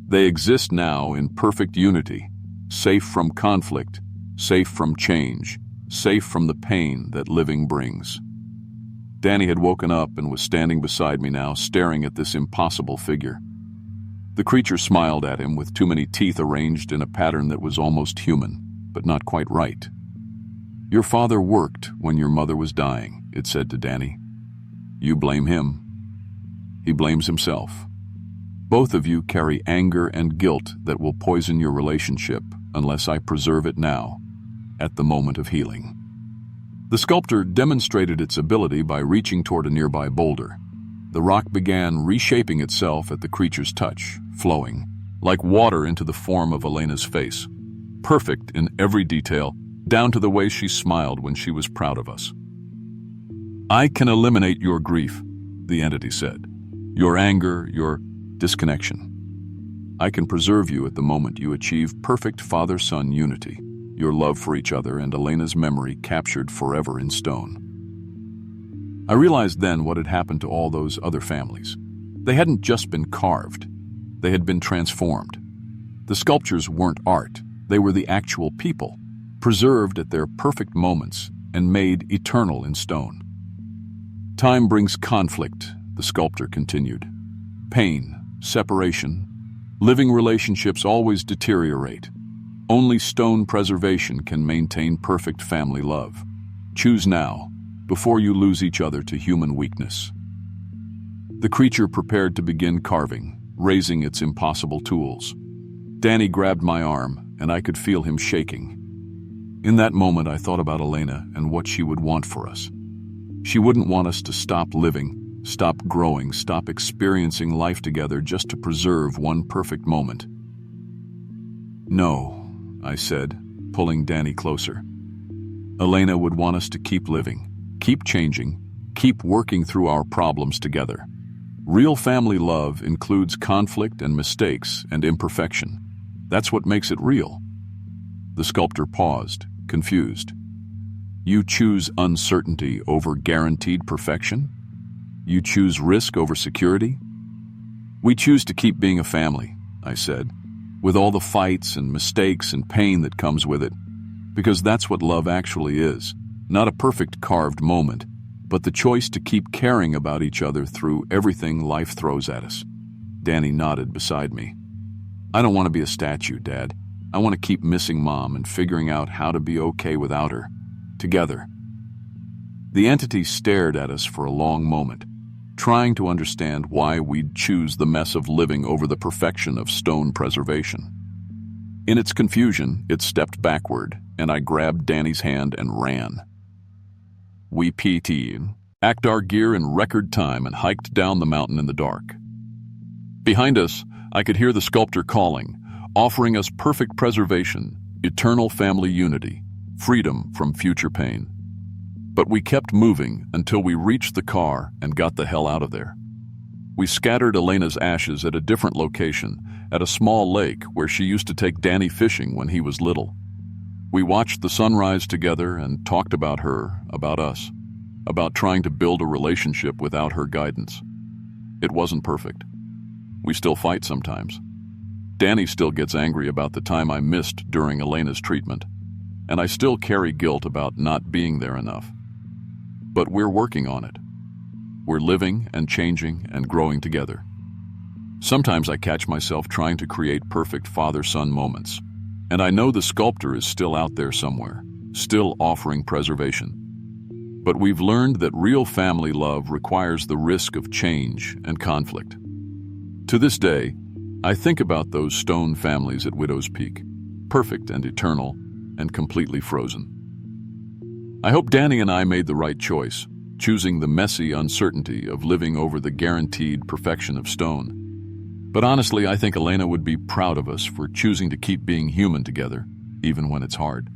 They exist now in perfect unity, safe from conflict, safe from change, safe from the pain that living brings." Danny had woken up and was standing beside me now, staring at this impossible figure. The creature smiled at him with too many teeth arranged in a pattern that was almost human, but not quite right. "Your father worked when your mother was dying," it said to Danny. "You blame him. He blames himself. Both of you carry anger and guilt that will poison your relationship unless I preserve it now, at the moment of healing." The sculptor demonstrated its ability by reaching toward a nearby boulder. The rock began reshaping itself at the creature's touch, flowing, like water into the form of Elena's face, perfect in every detail, down to the way she smiled when she was proud of us. "I can eliminate your grief," the entity said, "your anger, your disconnection. I can preserve you at the moment you achieve perfect father-son unity, your love for each other and Elena's memory captured forever in stone." I realized then what had happened to all those other families. They hadn't just been carved, they had been transformed. The sculptures weren't art, they were the actual people, preserved at their perfect moments and made eternal in stone. "Time brings conflict," the sculptor continued. "Pain, separation. Living relationships always deteriorate. Only stone preservation can maintain perfect family love. Choose now, before you lose each other to human weakness." The creature prepared to begin carving, raising its impossible tools. Danny grabbed my arm, and I could feel him shaking. In that moment, I thought about Elena and what she would want for us. She wouldn't want us to stop living, stop growing, stop experiencing life together just to preserve one perfect moment. "No," I said, pulling Danny closer. "Elena would want us to keep living, keep changing, keep working through our problems together. Real family love includes conflict and mistakes and imperfection. That's what makes it real." The sculptor paused, confused. "You choose uncertainty over guaranteed perfection? You choose risk over security? We choose to keep being a family, I said, with all the fights and mistakes and pain that comes with it, because that's what love actually is. Not a perfect carved moment, but the choice to keep caring about each other through everything life throws at us. Danny nodded beside me. I don't want to be a statue, Dad. I want to keep missing Mom and figuring out how to be okay without her. Together. The entity stared at us for a long moment, trying to understand why we'd choose the mess of living over the perfection of stone preservation. In its confusion, it stepped backward, and I grabbed Danny's hand and ran. We PT'd, packed our gear in record time, and hiked down the mountain in the dark. Behind us, I could hear the sculptor calling, offering us perfect preservation, eternal family unity, freedom from future pain. But we kept moving until we reached the car and got the hell out of there. We scattered Elena's ashes at a different location, at a small lake where she used to take Danny fishing when he was little. We watched the sunrise together and talked about her, about us, about trying to build a relationship without her guidance. It wasn't perfect. We still fight sometimes. Danny still gets angry about the time I missed during Elena's treatment, and I still carry guilt about not being there enough. But we're working on it. We're living and changing and growing together. Sometimes I catch myself trying to create perfect father-son moments, and I know the sculptor is still out there somewhere, still offering preservation. But we've learned that real family love requires the risk of change and conflict. To this day, I think about those stone families at Widow's Peak, perfect and eternal and completely frozen. I hope Danny and I made the right choice, choosing the messy uncertainty of living over the guaranteed perfection of stone. But honestly, I think Elena would be proud of us for choosing to keep being human together, even when it's hard.